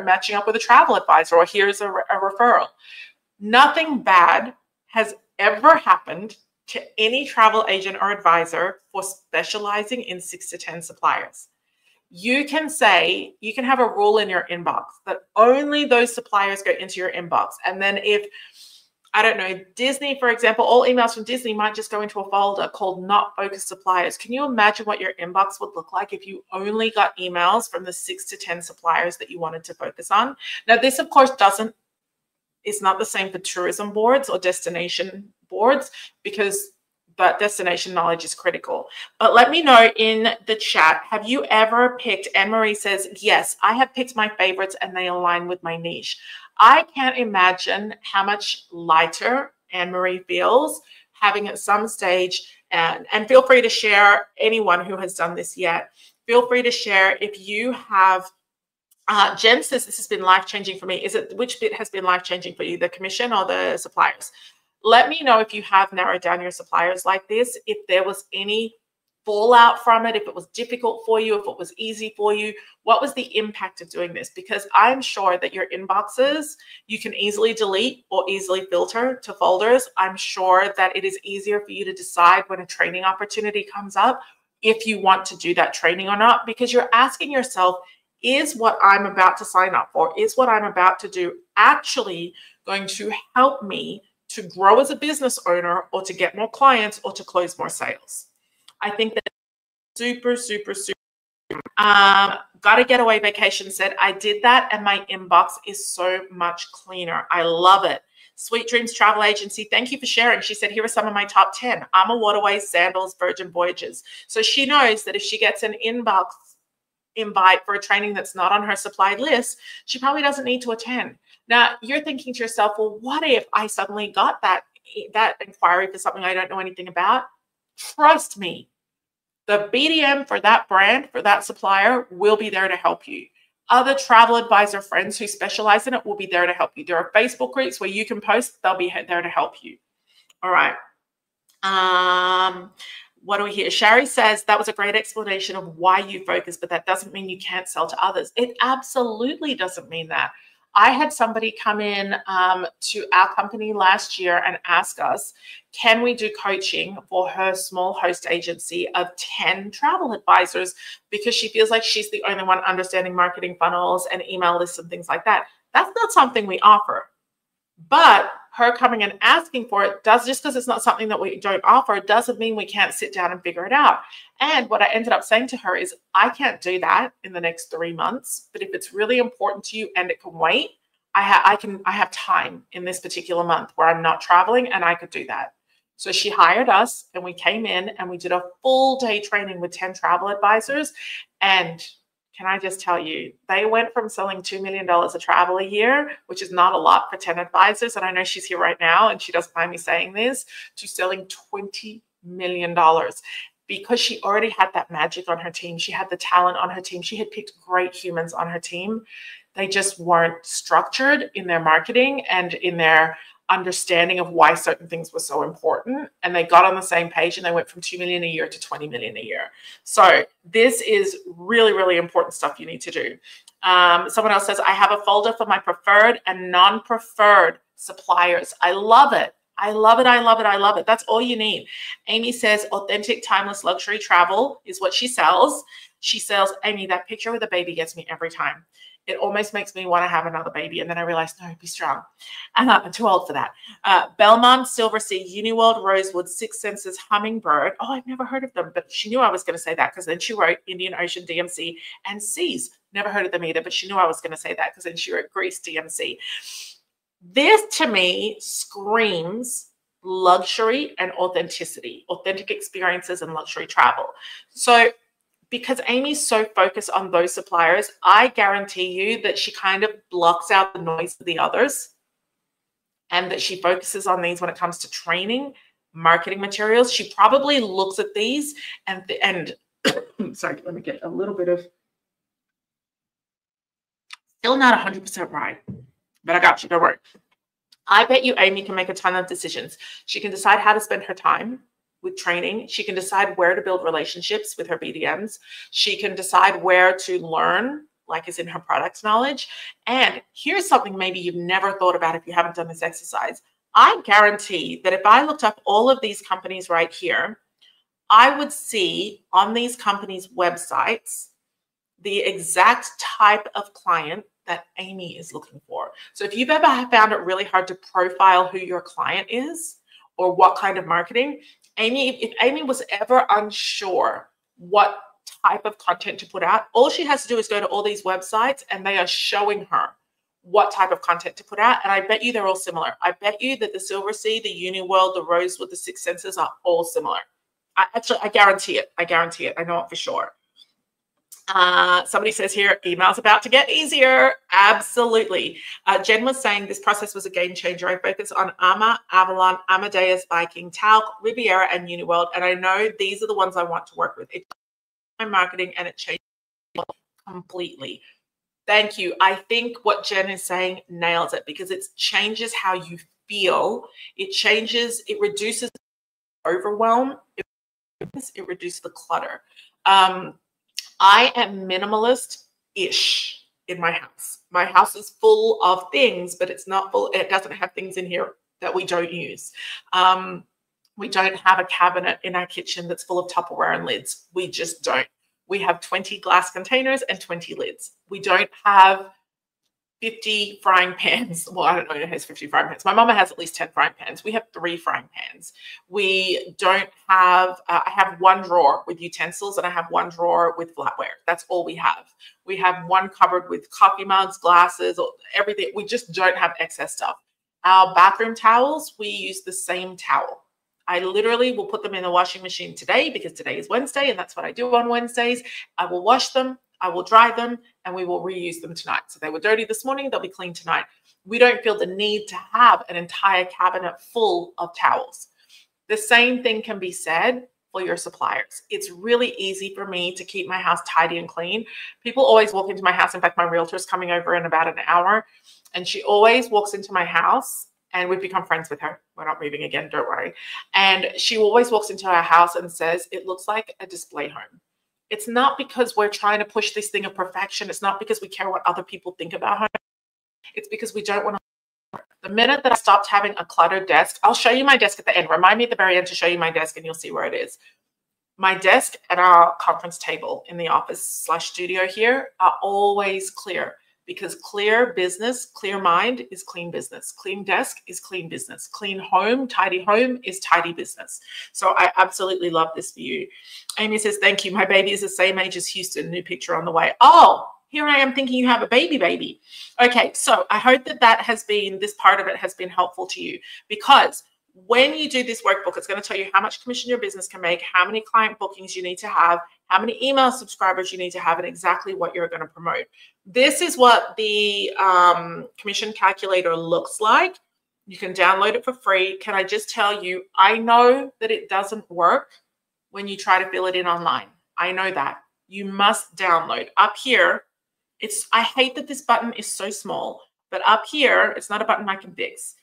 matching up with a travel advisor, or here's a referral. Nothing bad has ever happened to any travel agent or advisor for specializing in 6 to 10 suppliers. You can have a rule in your inbox that only those suppliers go into your inbox. And then if, I don't know, Disney, for example, all emails from Disney might just go into a folder called not focused suppliers. Can you imagine what your inbox would look like if you only got emails from the 6 to 10 suppliers that you wanted to focus on? Now, this, of course, it's not the same for tourism boards or destination boards, but destination knowledge is critical. But let me know in the chat, have you ever picked, Anne-Marie says, yes, I have picked my favorites and they align with my niche. I can't imagine how much lighter Anne-Marie feels having at some stage, and feel free to share, anyone who has done this yet, feel free to share if you have. Jen says this has been life-changing for me. Which bit has been life-changing for you, the commission or the suppliers? Let me know if you have narrowed down your suppliers like this, if there was any fallout from it, if it was difficult for you, if it was easy for you. What was the impact of doing this? Because I'm sure that your inboxes, you can easily delete or easily filter to folders. I'm sure that it is easier for you to decide when a training opportunity comes up if you want to do that training or not, because you're asking yourself, is what I'm about to sign up for, is what I'm about to do actually going to help me to grow as a business owner, or to get more clients, or to close more sales? I think that super, super, super. Got a getaway vacation said, I did that and my inbox is so much cleaner. I love it. Sweet Dreams Travel Agency, thank you for sharing. She said, here are some of my top 10. Alma Waterways, Sandals, Virgin Voyages. So she knows that if she gets an inbox invite for a training that's not on her supplied list, she probably doesn't need to attend. Now, you're thinking to yourself, well, what if I suddenly got that inquiry for something I don't know anything about? Trust me, the BDM for that brand, for that supplier, will be there to help you. Other travel advisor friends who specialize in it will be there to help you. There are Facebook groups where you can post, they'll be there to help you. All right. What do we hear? Shari says, that was a great explanation of why you focus, but that doesn't mean you can't sell to others. It absolutely doesn't mean that. I had somebody come in to our company last year and ask us, can we do coaching for her small host agency of 10 travel advisors, because she feels like she's the only one understanding marketing funnels and email lists and things like that. That's not something we offer. But her coming and asking for it does, just because it's not something that we don't offer, doesn't mean we can't sit down and figure it out. And what I ended up saying to her is, I can't do that in the next 3 months, but if it's really important to you and it can wait, I have time in this particular month where I'm not traveling, and I could do that. So she hired us, and we came in and we did a full day training with 10 travel advisors. And can I just tell you, they went from selling $2 million of travel a year, which is not a lot for 10 advisors, and I know she's here right now and she doesn't mind me saying this, to selling $20 million, because she already had that magic on her team. She had the talent on her team. She had picked great humans on her team. They just weren't structured in their marketing and in their understanding of why certain things were so important, and they got on the same page, and they went from 2 million a year to 20 million a year. So this is really, really important stuff you need to do. Someone else says, I have a folder for my preferred and non-preferred suppliers. I love it. I love it. I love it. I love it. That's all you need. Amy says authentic, timeless luxury travel is what she sells. She sells, Amy, that picture with the baby gets me every time. It almost makes me want to have another baby. And then I realized, no, be strong. I'm too old for that. Belmont, Silversea, Uniworld, Rosewood, Six Senses, Hummingbird. Oh, I've never heard of them, but she knew I was going to say that, because then she wrote Indian Ocean, DMC, and Seas. Never heard of them either, but she knew I was going to say that, because then she wrote Greece, DMC. This, to me, screams luxury and authenticity, authentic experiences and luxury travel. So because Amy's so focused on those suppliers, I guarantee you that she kind of blocks out the noise of the others, and that she focuses on these when it comes to training, marketing materials. She probably looks at these and sorry, let me get a little bit of, still not 100% right, but I got you, don't worry. I bet you Amy can make a ton of decisions. She can decide how to spend her time with training. She can decide where to build relationships with her BDMs. She can decide where to learn, like is in her product knowledge. And here's something maybe you've never thought about if you haven't done this exercise. I guarantee that if I looked up all of these companies right here, I would see on these companies' websites the exact type of client that Amy is looking for. So if you've ever found it really hard to profile who your client is or what kind of marketing, if Amy was ever unsure what type of content to put out, all she has to do is go to all these websites, and they are showing her what type of content to put out. And I bet you they're all similar. I bet you that the Silversea, the Uniworld, the Rosewood, the Six Senses are all similar. I guarantee it. I guarantee it. I know it for sure. Somebody says here, email's about to get easier. Absolutely. Jen was saying this process was a game changer. I focus on Armour, Avalon, Amadeus, Viking, Talc, Riviera, and Uniworld. And I know these are the ones I want to work with. It's my marketing, and it changed completely. Thank you. I think what Jen is saying nails it, because it changes how you feel. It changes, it reduces overwhelm. It reduces the clutter. I am minimalist-ish in my house. My house is full of things, but it's not full. It doesn't have things in here that we don't use. We don't have a cabinet in our kitchen that's full of Tupperware and lids. We just don't. We have 20 glass containers and 20 lids. We don't have 50 frying pans. Well, I don't know who has 50 frying pans. My mama has at least 10 frying pans. We have 3 frying pans. We don't have, I have 1 drawer with utensils, and I have 1 drawer with flatware. That's all we have. We have 1 cupboard with coffee mugs, glasses, everything. We just don't have excess stuff. Our bathroom towels, we use the same towel. I literally will put them in the washing machine today, because today is Wednesday, and that's what I do on Wednesdays. I will wash them, I will dry them, and we will reuse them tonight. So they were dirty this morning, they'll be clean tonight. We don't feel the need to have an entire cabinet full of towels. The same thing can be said for your suppliers. It's really easy for me to keep my house tidy and clean. People always walk into my house. In fact, my realtor is coming over in about an hour, and she always walks into my house, and we've become friends with her. We're not moving again, don't worry. And she always walks into our house and says, it looks like a display home. It's not because we're trying to push this thing of perfection. It's not because we care what other people think about her. It's because we don't want to. The minute that I stopped having a cluttered desk, I'll show you my desk at the end. Remind me at the very end to show you my desk and you'll see where it is. My desk and our conference table in the office/studio here are always clear, because clear business, clear mind is clean business. Clean desk is clean business. Clean home, tidy home is tidy business. So I absolutely love this for you. Amy says, thank you. My baby is the same age as Houston. New picture on the way. Oh, here I am thinking you have a baby. Okay, so I hope that this part of it has been helpful to you, because when you do this workbook, it's going to tell you how much commission your business can make, how many client bookings you need to have, how many email subscribers you need to have, and exactly what you're going to promote. This is what the commission calculator looks like. You can download it for free. Can I just tell you, I know that it doesn't work when you try to fill it in online. I know that. You must download. Up here, I hate that this button is so small, but up here, it's not a button I can fix.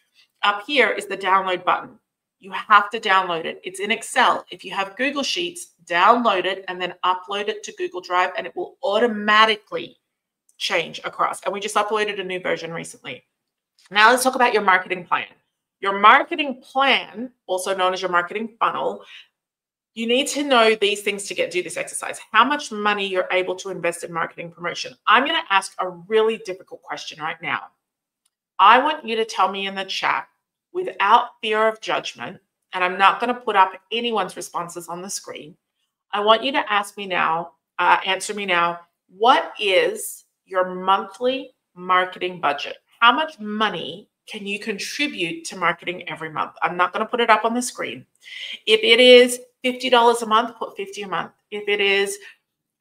Up here is the download button. You have to download it. It's in Excel. If you have Google Sheets, download it and then upload it to Google Drive, and it will automatically change across. And we just uploaded a new version recently. Now let's talk about your marketing plan. Your marketing plan, also known as your marketing funnel, you need to know these things to do this exercise. How much money you're able to invest in marketing promotion. I'm going to ask a really difficult question right now. I want you to tell me in the chat, without fear of judgment, and I'm not going to put up anyone's responses on the screen. I want you to answer me now, what is your monthly marketing budget? How much money can you contribute to marketing every month? I'm not going to put it up on the screen. If it is $50 a month, put $50 a month. If it is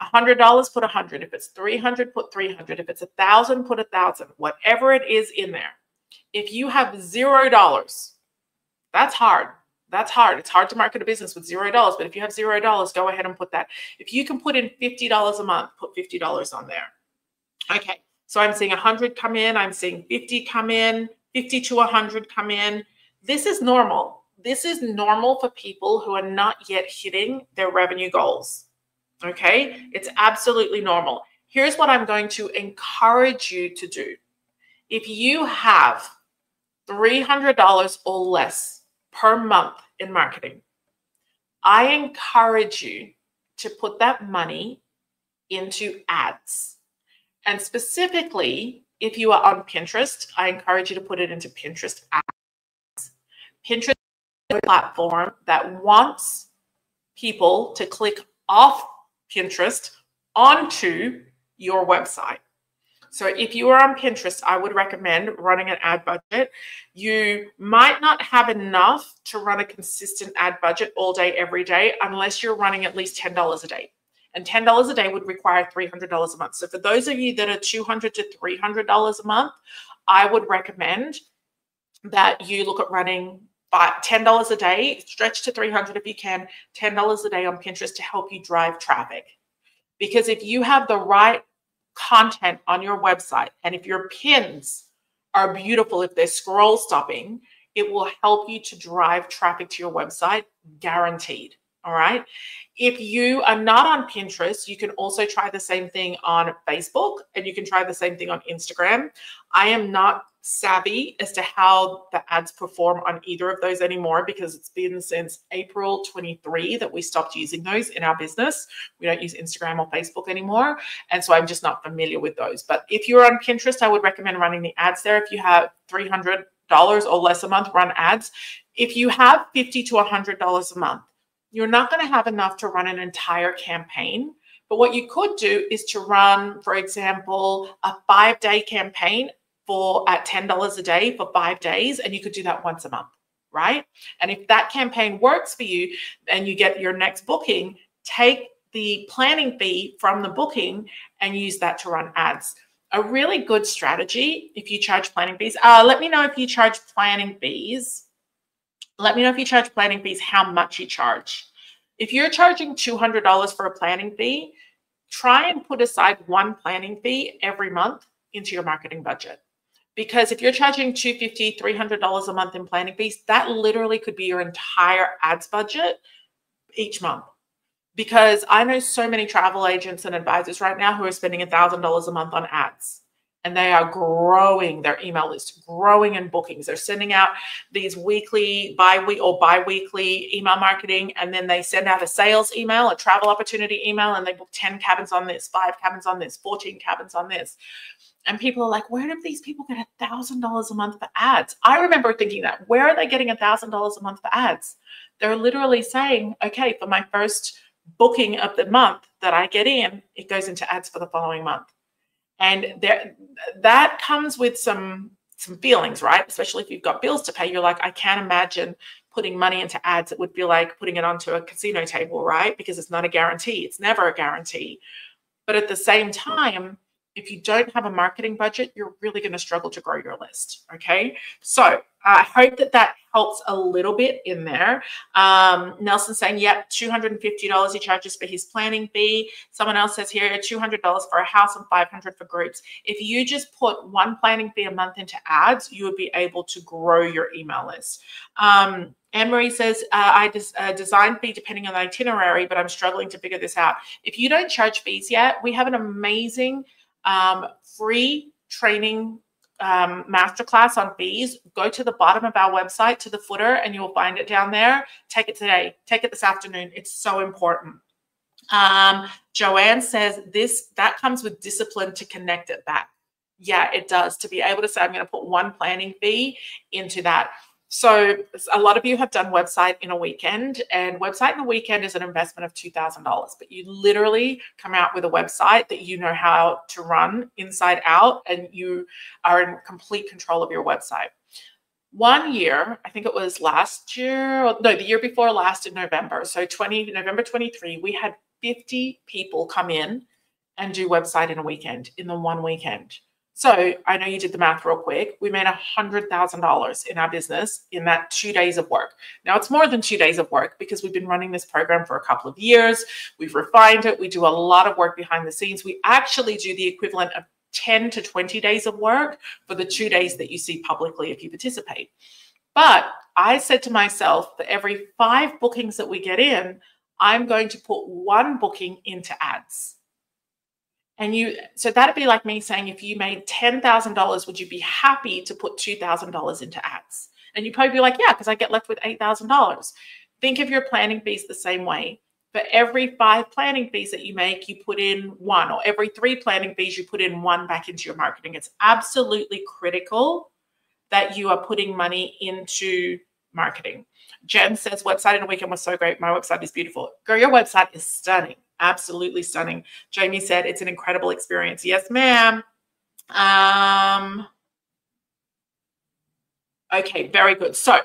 $100, put $100. If it's $300, put $300. If it's $1,000, put $1,000. Whatever it is in there. If you have $0, that's hard. That's hard. It's hard to market a business with $0, but if you have $0, go ahead and put that. If you can put in $50 a month, put $50 on there. Okay, so I'm seeing 100 come in. I'm seeing 50 come in, 50 to 100 come in. This is normal. This is normal for people who are not yet hitting their revenue goals. Okay, it's absolutely normal. Here's what I'm going to encourage you to do. If you have $300 or less per month in marketing, I encourage you to put that money into ads. And specifically, if you are on Pinterest, I encourage you to put it into Pinterest ads. Pinterest is a platform that wants people to click off Pinterest onto your website. So if you are on Pinterest, I would recommend running an ad budget. You might not have enough to run a consistent ad budget all day, every day, unless you're running at least $10 a day. And $10 a day would require $300 a month. So for those of you that are $200 to $300 a month, I would recommend that you look at running $10 a day, stretch to $300 if you can, $10 a day on Pinterest to help you drive traffic. Because if you have the right content on your website, and if your pins are beautiful, if they're scroll stopping, it will help you to drive traffic to your website, guaranteed. All right. If you are not on Pinterest, you can also try the same thing on Facebook, and you can try the same thing on Instagram. I am not savvy as to how the ads perform on either of those anymore, because it's been since April 23 that we stopped using those in our business. We don't use Instagram or Facebook anymore. And so I'm just not familiar with those. But if you're on Pinterest, I would recommend running the ads there. If you have $300 or less a month, run ads. If you have $50 to $100 a month, you're not going to have enough to run an entire campaign. But what you could do is to run, for example, a 5-day campaign at $10 a day for 5 days, and you could do that once a month, right? And if that campaign works for you and you get your next booking, take the planning fee from the booking and use that to run ads. A really good strategy, if you charge planning fees, let me know if you charge planning fees. Let me know if you charge planning fees, how much you charge. If you're charging $200 for a planning fee, try and put aside one planning fee every month into your marketing budget. Because if you're charging $250, $300 a month in planning fees, that literally could be your entire ads budget each month. Because I know so many travel agents and advisors right now who are spending $1,000 a month on ads. and they are growing their email list, growing in bookings. They're sending out these weekly, bi-weekly email marketing, and then they send out a sales email, a travel opportunity email, and they book 10 cabins on this, 5 cabins on this, 14 cabins on this. And people are like, where do these people get $1,000 a month for ads? I remember thinking that, where are they getting $1,000 a month for ads? They're literally saying, okay, for my first booking of the month that I get in, it goes into ads for the following month. And that comes with some feelings, right? Especially if you've got bills to pay. You're like, I can't imagine putting money into ads. It would be like putting it onto a casino table, right? Because it's not a guarantee. It's never a guarantee. But at the same time, if you don't have a marketing budget, you're really going to struggle to grow your list. Okay. So I hope that helps a little bit in there. Nelson saying, yep, $250 he charges for his planning fee. Someone else says here, $200 for a house and $500 for groups. If you just put one planning fee a month into ads, you would be able to grow your email list. Anne-Marie says, I design fee depending on the itinerary, but I'm struggling to figure this out. If you don't charge fees yet, we have an amazing free training masterclass on fees. Go to the bottom of our website, to the footer, and you'll find it down there. Take it today. Take it this afternoon. It's so important. Joanne says that comes with discipline to connect it back. Yeah, it does. To be able to say, I'm going to put one planning fee into that. So a lot of you have done website in a weekend, and website in a weekend is an investment of $2,000, but you literally come out with a website that you know how to run inside out, and you are in complete control of your website. One year, I think it was last year, or no, the year before last in November. So November 23, we had 50 people come in and do website in a weekend, in the one weekend. So I know you did the math real quick. We made $100,000 in our business in that 2 days of work. Now it's more than 2 days of work because we've been running this program for a couple of years. We've refined it. We do a lot of work behind the scenes. We actually do the equivalent of 10 to 20 days of work for the 2 days that you see publicly if you participate. But I said to myself that every 5 bookings that we get in, I'm going to put 1 booking into ads. And so that'd be like me saying, if you made $10,000, would you be happy to put $2,000 into ads? And you'd probably be like, yeah, because I get left with $8,000. Think of your planning fees the same way. For every 5 planning fees that you make, you put in 1, or every 3 planning fees, you put in 1 back into your marketing. It's absolutely critical that you are putting money into marketing. Jen says, website in a weekend was so great. My website is beautiful. Girl, your website is stunning. Absolutely stunning. Jamie said, it's an incredible experience. Yes, ma'am. Okay, very good. So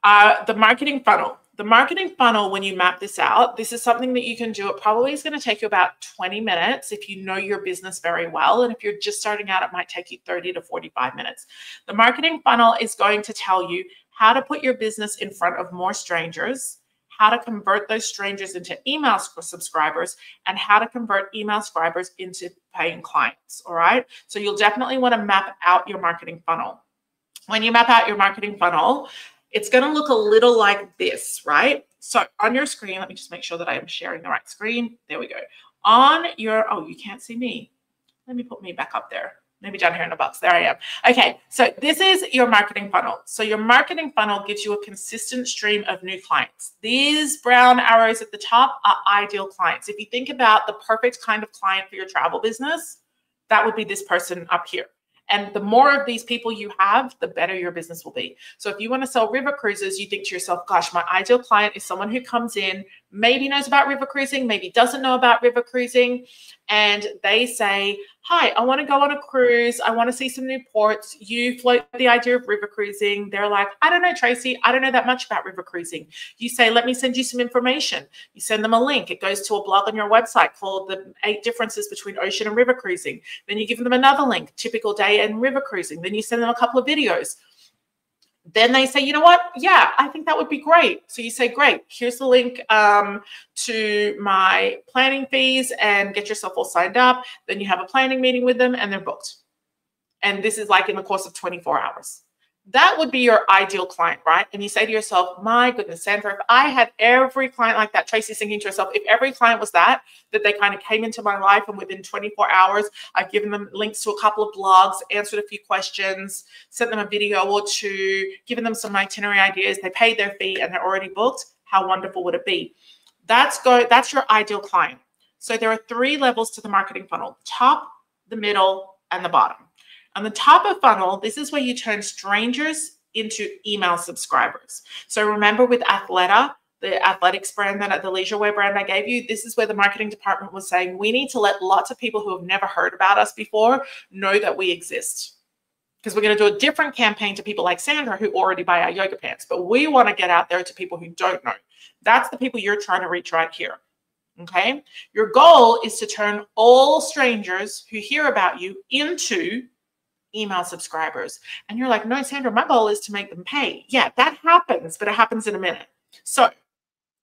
the marketing funnel. The marketing funnel, when you map this out, this is something that you can do. It probably is going to take you about 20 minutes if you know your business very well. And if you're just starting out, it might take you 30 to 45 minutes. The marketing funnel is going to tell you how to put your business in front of more strangers, how to convert those strangers into email subscribers, and how to convert email subscribers into paying clients. All right. So you'll definitely want to map out your marketing funnel. When you map out your marketing funnel, it's going to look a little like this, right? So on your screen, let me just make sure that I am sharing the right screen. There we go. On your, oh, you can't see me. Let me put me back up there. Maybe down here in the box. There I am. Okay, so this is your marketing funnel. So your marketing funnel gives you a consistent stream of new clients. These brown arrows at the top are ideal clients. If you think about the perfect kind of client for your travel business, that would be this person up here. And the more of these people you have, the better your business will be. So if you want to sell river cruises, you think to yourself, gosh, my ideal client is someone who comes in, maybe knows about river cruising, maybe doesn't know about river cruising, and they say, hi, I want to go on a cruise. I want to see some new ports. You float the idea of river cruising. They're like, I don't know, Tracy. I don't know that much about river cruising. You say, let me send you some information. You send them a link. It goes to a blog on your website called The 8 Differences Between Ocean and River Cruising. Then you give them another link, typical day in river cruising. Then you send them a couple of videos. Then they say, you know what? Yeah, I think that would be great. So you say, great, here's the link to my planning fees, and get yourself all signed up. Then you have a planning meeting with them and they're booked. And this is like in the course of 24 hours. That would be your ideal client, right? And you say to yourself, my goodness, Sandra, if I had every client like that, Tracy's thinking to herself, if every client was that they kind of came into my life and within 24 hours, I've given them links to a couple of blogs, answered a few questions, sent them a video or two, given them some itinerary ideas, they paid their fee and they're already booked, how wonderful would it be? That's your ideal client. So there are 3 levels to the marketing funnel: top, the middle, and the bottom. On the top of funnel, this is where you turn strangers into email subscribers. So remember with Athleta, the athletics brand, the leisure wear brand I gave you, this is where the marketing department was saying, we need to let lots of people who have never heard about us before know that we exist. Because we're going to do a different campaign to people like Sandra who already buy our yoga pants. But we want to get out there to people who don't know. That's the people you're trying to reach right here. Okay? Your goal is to turn all strangers who hear about you into email subscribers. And you're like, no, Sandra, my goal is to make them pay. Yeah, that happens, but it happens in a minute. So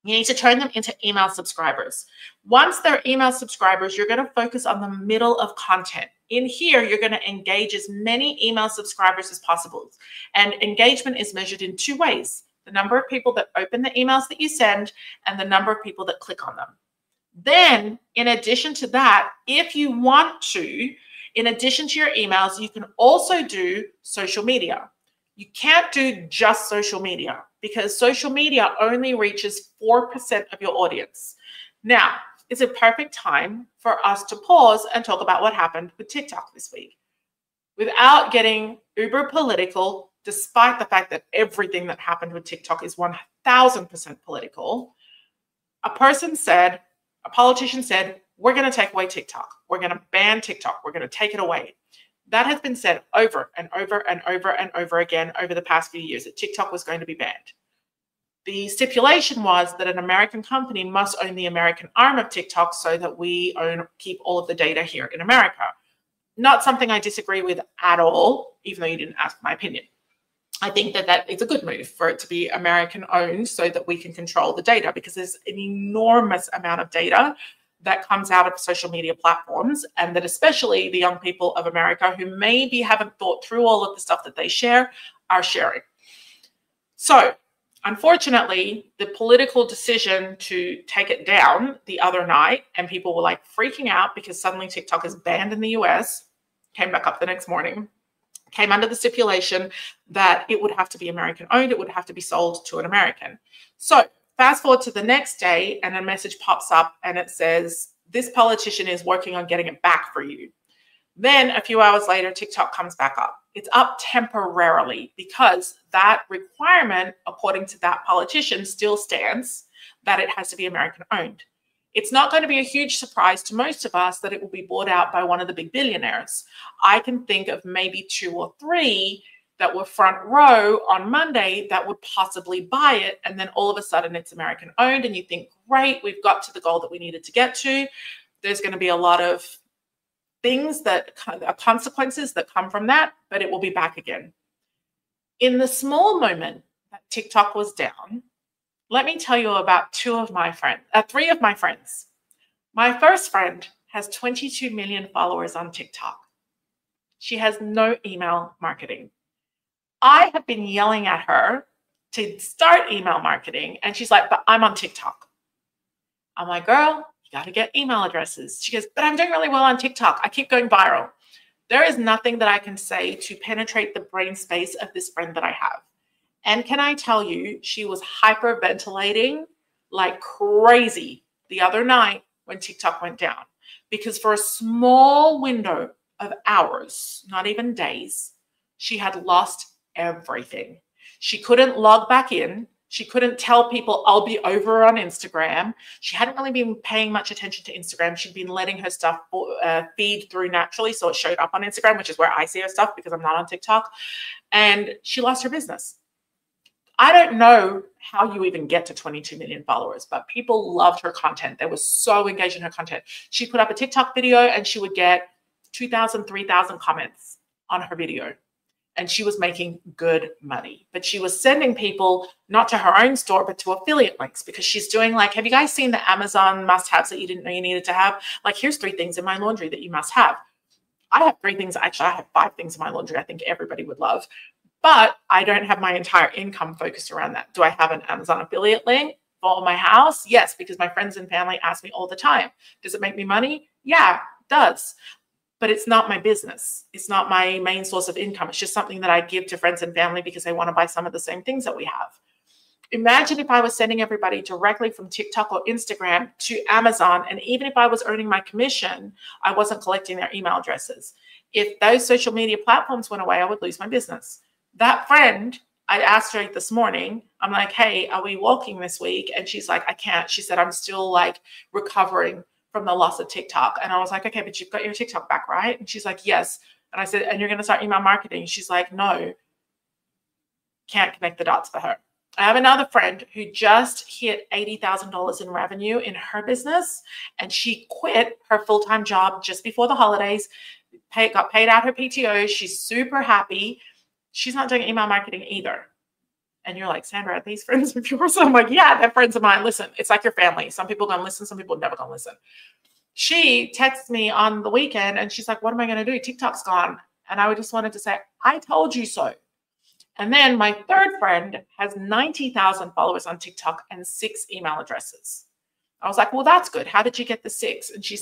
you need to turn them into email subscribers. Once they're email subscribers, you're going to focus on the middle of content. In here, you're going to engage as many email subscribers as possible. And engagement is measured in 2 ways: the number of people that open the emails that you send and the number of people that click on them. Then, in addition to that, if you want to, in addition to your emails, you can also do social media. You can't do just social media because social media only reaches 4% of your audience. Now, it's a perfect time for us to pause and talk about what happened with TikTok this week. Without getting uber political, despite the fact that everything that happened with TikTok is 1000% political, a politician said, we're going to take away TikTok. We're going to ban TikTok. We're going to take it away. That has been said over and over and over and over again over the past few years that TikTok was going to be banned. The stipulation was that an American company must own the American arm of TikTok so that we keep all of the data here in America. Not something I disagree with at all, even though you didn't ask my opinion. I think that it's a good move for it to be American owned so that we can control the data, because there's an enormous amount of data that comes out of social media platforms, and that especially the young people of America who maybe haven't thought through all of the stuff that they share are sharing. So unfortunately, the political decision to take it down the other night, and people were like freaking out because suddenly TikTok is banned in the US, came back up the next morning, came under the stipulation that it would have to be American owned, it would have to be sold to an American. So fast forward to the next day and a message pops up and it says, this politician is working on getting it back for you. Then a few hours later, TikTok comes back up. It's up temporarily because that requirement, according to that politician, still stands that it has to be American owned. It's not going to be a huge surprise to most of us that it will be bought out by one of the big billionaires. I can think of maybe 2 or 3 that were front row on Monday that would possibly buy it. And then all of a sudden it's American owned and you think, great, we've got to the goal that we needed to get to. There's going to be a lot of things that are consequences that come from that, but it will be back again. In the small moment that TikTok was down, let me tell you about 3 of my friends. My first friend has 22 million followers on TikTok. She has no email marketing. I have been yelling at her to start email marketing, and she's like, but I'm on TikTok. I'm like, girl, you got to get email addresses. She goes, but I'm doing really well on TikTok. I keep going viral. There is nothing that I can say to penetrate the brain space of this friend that I have. And can I tell you, she was hyperventilating like crazy the other night when TikTok went down. Because for a small window of hours, not even days, she had lost everything. She couldn't log back in. She couldn't tell people, I'll be over on Instagram. She hadn't really been paying much attention to Instagram. She'd been letting her stuff feed through naturally. So it showed up on Instagram, which is where I see her stuff because I'm not on TikTok. And she lost her business. I don't know how you even get to 22 million followers, but people loved her content. They were so engaged in her content. She put up a TikTok video and she would get 2,000, 3,000 comments on her video. And she was making good money. But she was sending people not to her own store, but to affiliate links, because she's doing like, have you guys seen the Amazon must-haves that you didn't know you needed to have? Like, here's 3 things in my laundry that you must have. I have 3 things. Actually, I have 5 things in my laundry I think everybody would love. But I don't have my entire income focused around that. Do I have an Amazon affiliate link for my house? Yes, because my friends and family ask me all the time. Does it make me money? Yeah, it does. But it's not my business. It's not my main source of income. It's just something that I give to friends and family because they want to buy some of the same things that we have. Imagine if I was sending everybody directly from TikTok or Instagram to Amazon, and even if I was earning my commission, I wasn't collecting their email addresses. If those social media platforms went away, I would lose my business. That friend, I asked her this morning, I'm like, hey, are we walking this week? And she's like, I can't. She said, I'm still like recovering from the loss of TikTok. And I was like, okay, but you've got your TikTok back, right? And she's like, yes. And I said, and you're going to start email marketing? She's like, no, can't connect the dots for her. I have another friend who just hit $80,000 in revenue in her business, and she quit her full-time job just before the holidays, got paid out her PTO. She's super happy. She's not doing email marketing either. And you're like, Sandra, are these friends of yours? I'm like, yeah, they're friends of mine. Listen, it's like your family. Some people are going to listen. Some people are never going to listen. She texts me on the weekend, and she's like, what am I going to do? TikTok's gone. And I just wanted to say, I told you so. And then my third friend has 90,000 followers on TikTok and 6 email addresses. I was like, well, that's good. How did you get the 6? And she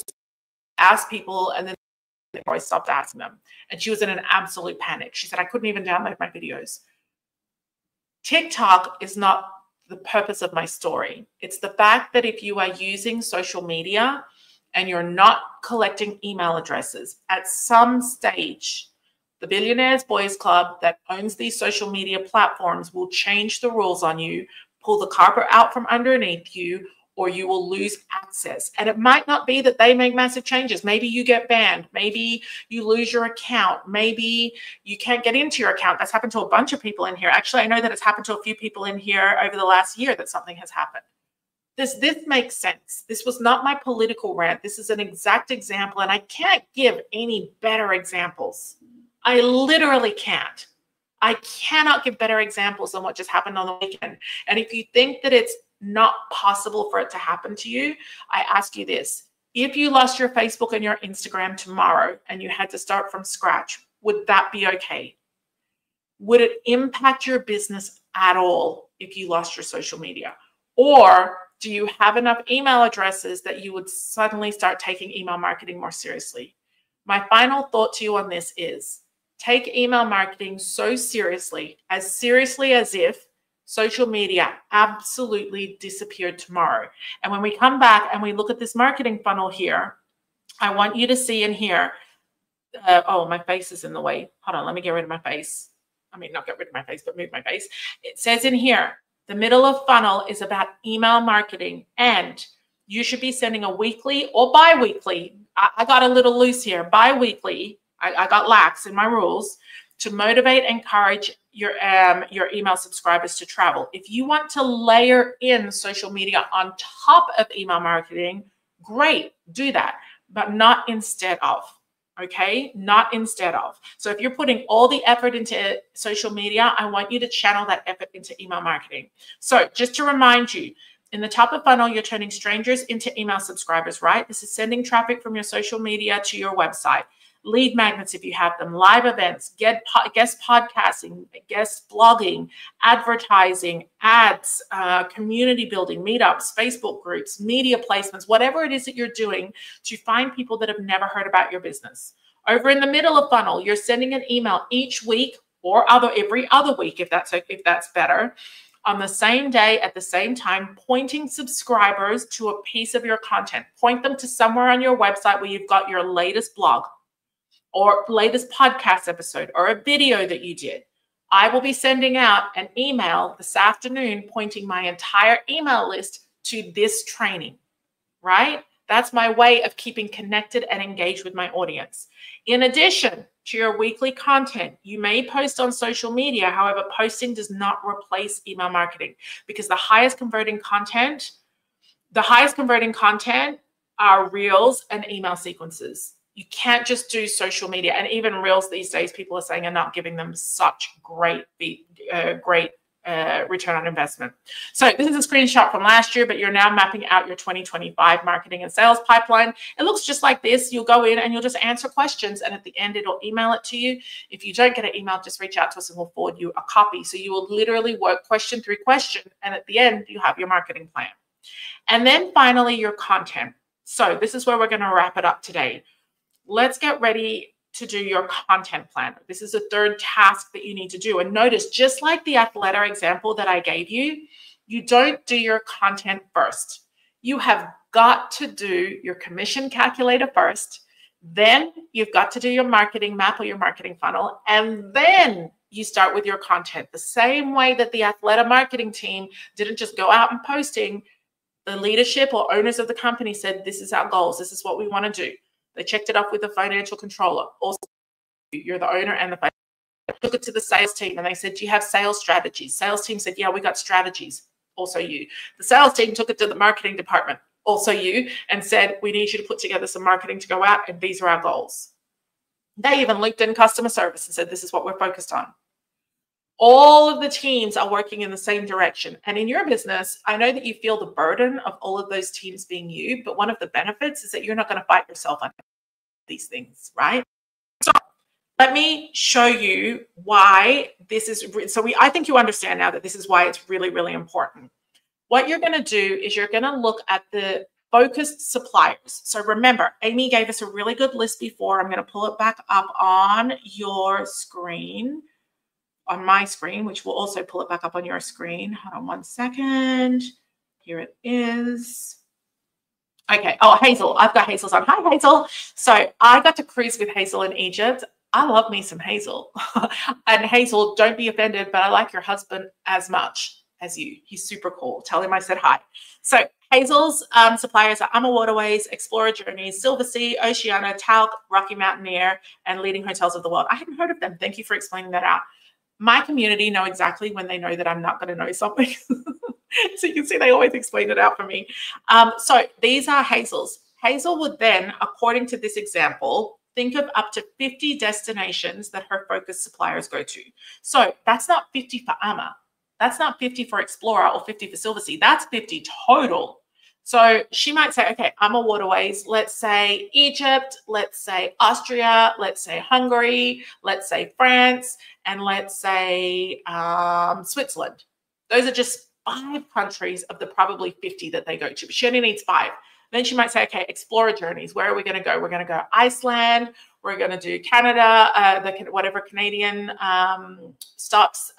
asked people, and then I stopped asking them. And she was in an absolute panic. She said, I couldn't even download my videos. TikTok is not the purpose of my story. It's the fact that if you are using social media and you're not collecting email addresses, at some stage, the Billionaires Boys Club that owns these social media platforms will change the rules on you, pull the carpet out from underneath you, or you will lose access. And it might not be that they make massive changes. Maybe you get banned. Maybe you lose your account. Maybe you can't get into your account. That's happened to a bunch of people in here. Actually, I know that it's happened to a few people in here over the last year that something has happened. This makes sense. This was not my political rant. This is an exact example, and I can't give any better examples. I literally can't. I cannot give better examples than what just happened on the weekend. And if you think that it's not possible for it to happen to you, I ask you this. If you lost your Facebook and your Instagram tomorrow and you had to start from scratch, would that be okay? Would it impact your business at all if you lost your social media? Or do you have enough email addresses that you would suddenly start taking email marketing more seriously? My final thought to you on this is, take email marketing so seriously as if social media absolutely disappeared tomorrow. And when we come back and we look at this marketing funnel here, I want you to see in here, oh, my face is in the way. Hold on, let me get rid of my face. I mean, not get rid of my face, but move my face. It says in here, the middle of funnel is about email marketing, and you should be sending a weekly or bi-weekly. I got a little loose here, bi-weekly. I got lax in my rules to motivate and encourage your email subscribers to travel. If you want to layer in social media on top of email marketing, great, do that, but not instead of, okay? Not instead of. So if you're putting all the effort into social media, I want you to channel that effort into email marketing. So just to remind you, in the top of funnel, you're turning strangers into email subscribers, right? This is sending traffic from your social media to your website. Lead magnets if you have them, live events, guest podcasting, guest blogging, advertising, ads, community building, meetups, Facebook groups, media placements, whatever it is that you're doing to find people that have never heard about your business. Over in the middle of funnel, you're sending an email each week or every other week, if that's better, on the same day at the same time, pointing subscribers to a piece of your content. Point them to somewhere on your website where you've got your latest blog or latest podcast episode or a video that you did. I will be sending out an email this afternoon pointing my entire email list to this training, right? That's my way of keeping connected and engaged with my audience. In addition to your weekly content, you may post on social media. However, posting does not replace email marketing, because the highest converting content are reels and email sequences. You can't just do social media, and even reels these days, people are saying are not giving them such great return on investment. So this is a screenshot from last year, but you're now mapping out your 2025 marketing and sales pipeline. It looks just like this. You'll go in and you'll just answer questions, and at the end it'll email it to you. If you don't get an email, just reach out to us and we'll forward you a copy. So you will literally work question through question, and at the end you have your marketing plan. And then finally, your content. So this is where we're going to wrap it up today. Let's get ready to do your content plan. This is the third task that you need to do. And notice, just like the Athleta example that I gave you, you don't do your content first. You have got to do your commission calculator first. Then you've got to do your marketing map or your marketing funnel. And then you start with your content. The same way that the Athleta marketing team didn't just go out and posting. The leadership or owners of the company said, this is our goals. This is what we want to do. They checked it off with the financial controller. Also, you're the owner and the financial. Took it to the sales team and they said, do you have sales strategies? Sales team said, yeah, we got strategies. Also you. The sales team took it to the marketing department. Also you. And said, we need you to put together some marketing to go out, and these are our goals. They even looped in customer service and said, this is what we're focused on. All of the teams are working in the same direction. And in your business, I know that you feel the burden of all of those teams being you, but one of the benefits is that you're not going to fight yourself on these things, right? So let me show you why this is. I think you understand now that this is why it's really, really important. What you're going to do is you're going to look at the focused suppliers. So remember, Amy gave us a really good list before. I'm going to pull it back up on your screen. On my screen, which will also pull it back up on your screen. Hold on one second. Here it is. Okay. Oh, Hazel. I've got Hazel's on. Hi, Hazel. So I got to cruise with Hazel in Egypt. I love me some Hazel. And Hazel, don't be offended, but I like your husband as much as you. He's super cool. Tell him I said hi. So Hazel's suppliers are Ama Waterways, Explorer Journeys, Silversea, Oceana, Talc, Rocky Mountaineer, and Leading Hotels of the World. I hadn't heard of them. Thank you for explaining that out. My community know exactly when they know that I'm not going to know something. So you can see they always explain it out for me. So these are Hazel's. Hazel would then, according to this example, think of up to 50 destinations that her focus suppliers go to. So that's not 50 for Ama. That's not 50 for Explorer or 50 for Silversea. That's 50 total. So she might say, okay, Ama Waterways, let's say Egypt, let's say Austria, let's say Hungary, let's say France, and let's say Switzerland. Those are just 5 countries of the probably 50 that they go to. But she only needs 5. Then she might say, okay, Explorer Journeys, where are we going to go? We're going to go Iceland. We're going to do Canada, whatever Canadian stops,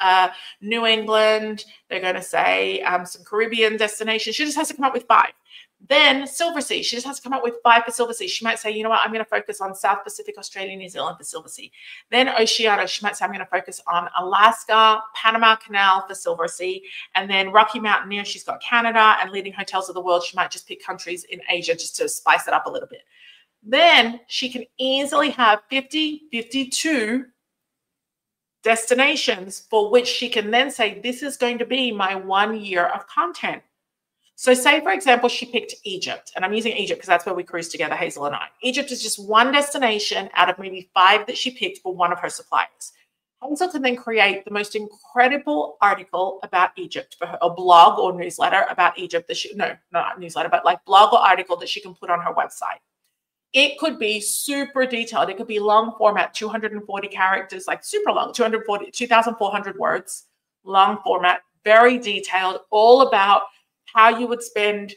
New England. They're going to say some Caribbean destinations. She just has to come up with 5. Then Silversea, she just has to come up with 5 for Silversea. She might say, you know what, I'm going to focus on South Pacific, Australia, New Zealand for Silversea. Then Oceania, she might say, I'm going to focus on Alaska, Panama Canal for Silversea. And then Rocky Mountaineer, she's got Canada, and Leading Hotels of the World, she might just pick countries in Asia just to spice it up a little bit. Then she can easily have 52 destinations for which she can then say, this is going to be my 1 year of content. So say, for example, she picked Egypt, and I'm using Egypt because that's where we cruise together, Hazel and I. Egypt is just one destination out of maybe 5 that she picked for one of her suppliers. Hazel can then create the most incredible article about Egypt for her, a blog or newsletter about Egypt that she, no, not newsletter, but like blog or article that she can put on her website. It could be super detailed. It could be long format, 240 characters, like super long, 2,400 words, long format, very detailed, all about how you would spend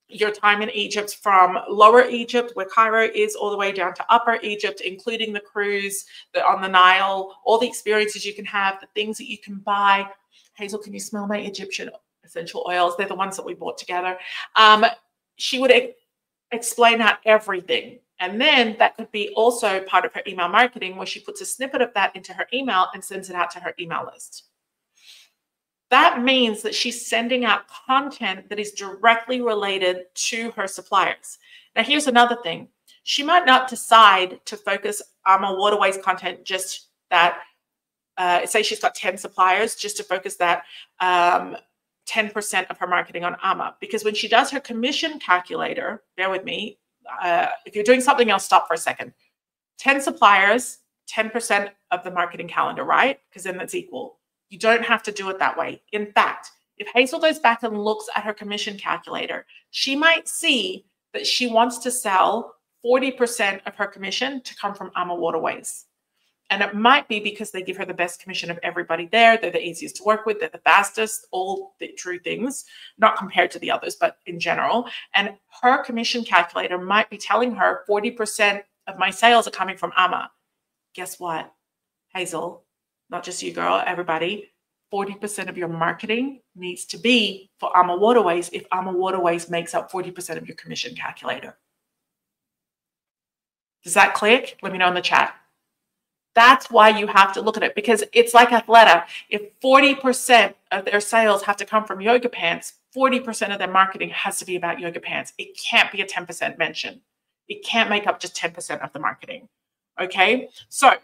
your time in Egypt from Lower Egypt, where Cairo is, all the way down to Upper Egypt, including the cruise, on the Nile, all the experiences you can have, the things that you can buy. Hazel, can you smell my Egyptian essential oils? They're the ones that we bought together. She would explain out everything. And then that could be also part of her email marketing, where she puts a snippet of that into her email and sends it out to her email list. That means that she's sending out content that is directly related to her suppliers. Now, here's another thing. She might not decide to focus on a Waterways content, just that, say she's got 10 suppliers, just to focus that 10% of her marketing on AMA. Because when she does her commission calculator, bear with me, if you're doing something else, stop for a second. 10 suppliers, 10% of the marketing calendar, right? Because then that's equal. You don't have to do it that way. In fact, if Hazel goes back and looks at her commission calculator, she might see that she wants to sell 40% of her commission to come from AMA Waterways. And it might be because they give her the best commission of everybody there. They're the easiest to work with. They're the fastest, all the true things, not compared to the others, but in general. And her commission calculator might be telling her 40% of my sales are coming from AMA. Guess what, Hazel? Not just you, girl, everybody. 40% of your marketing needs to be for AMA Waterways if AMA Waterways makes up 40% of your commission calculator. Does that click? Let me know in the chat. That's why you have to look at it, because it's like Athleta. If 40% of their sales have to come from yoga pants, 40% of their marketing has to be about yoga pants. It can't be a 10% mention. It can't make up just 10% of the marketing. Okay, so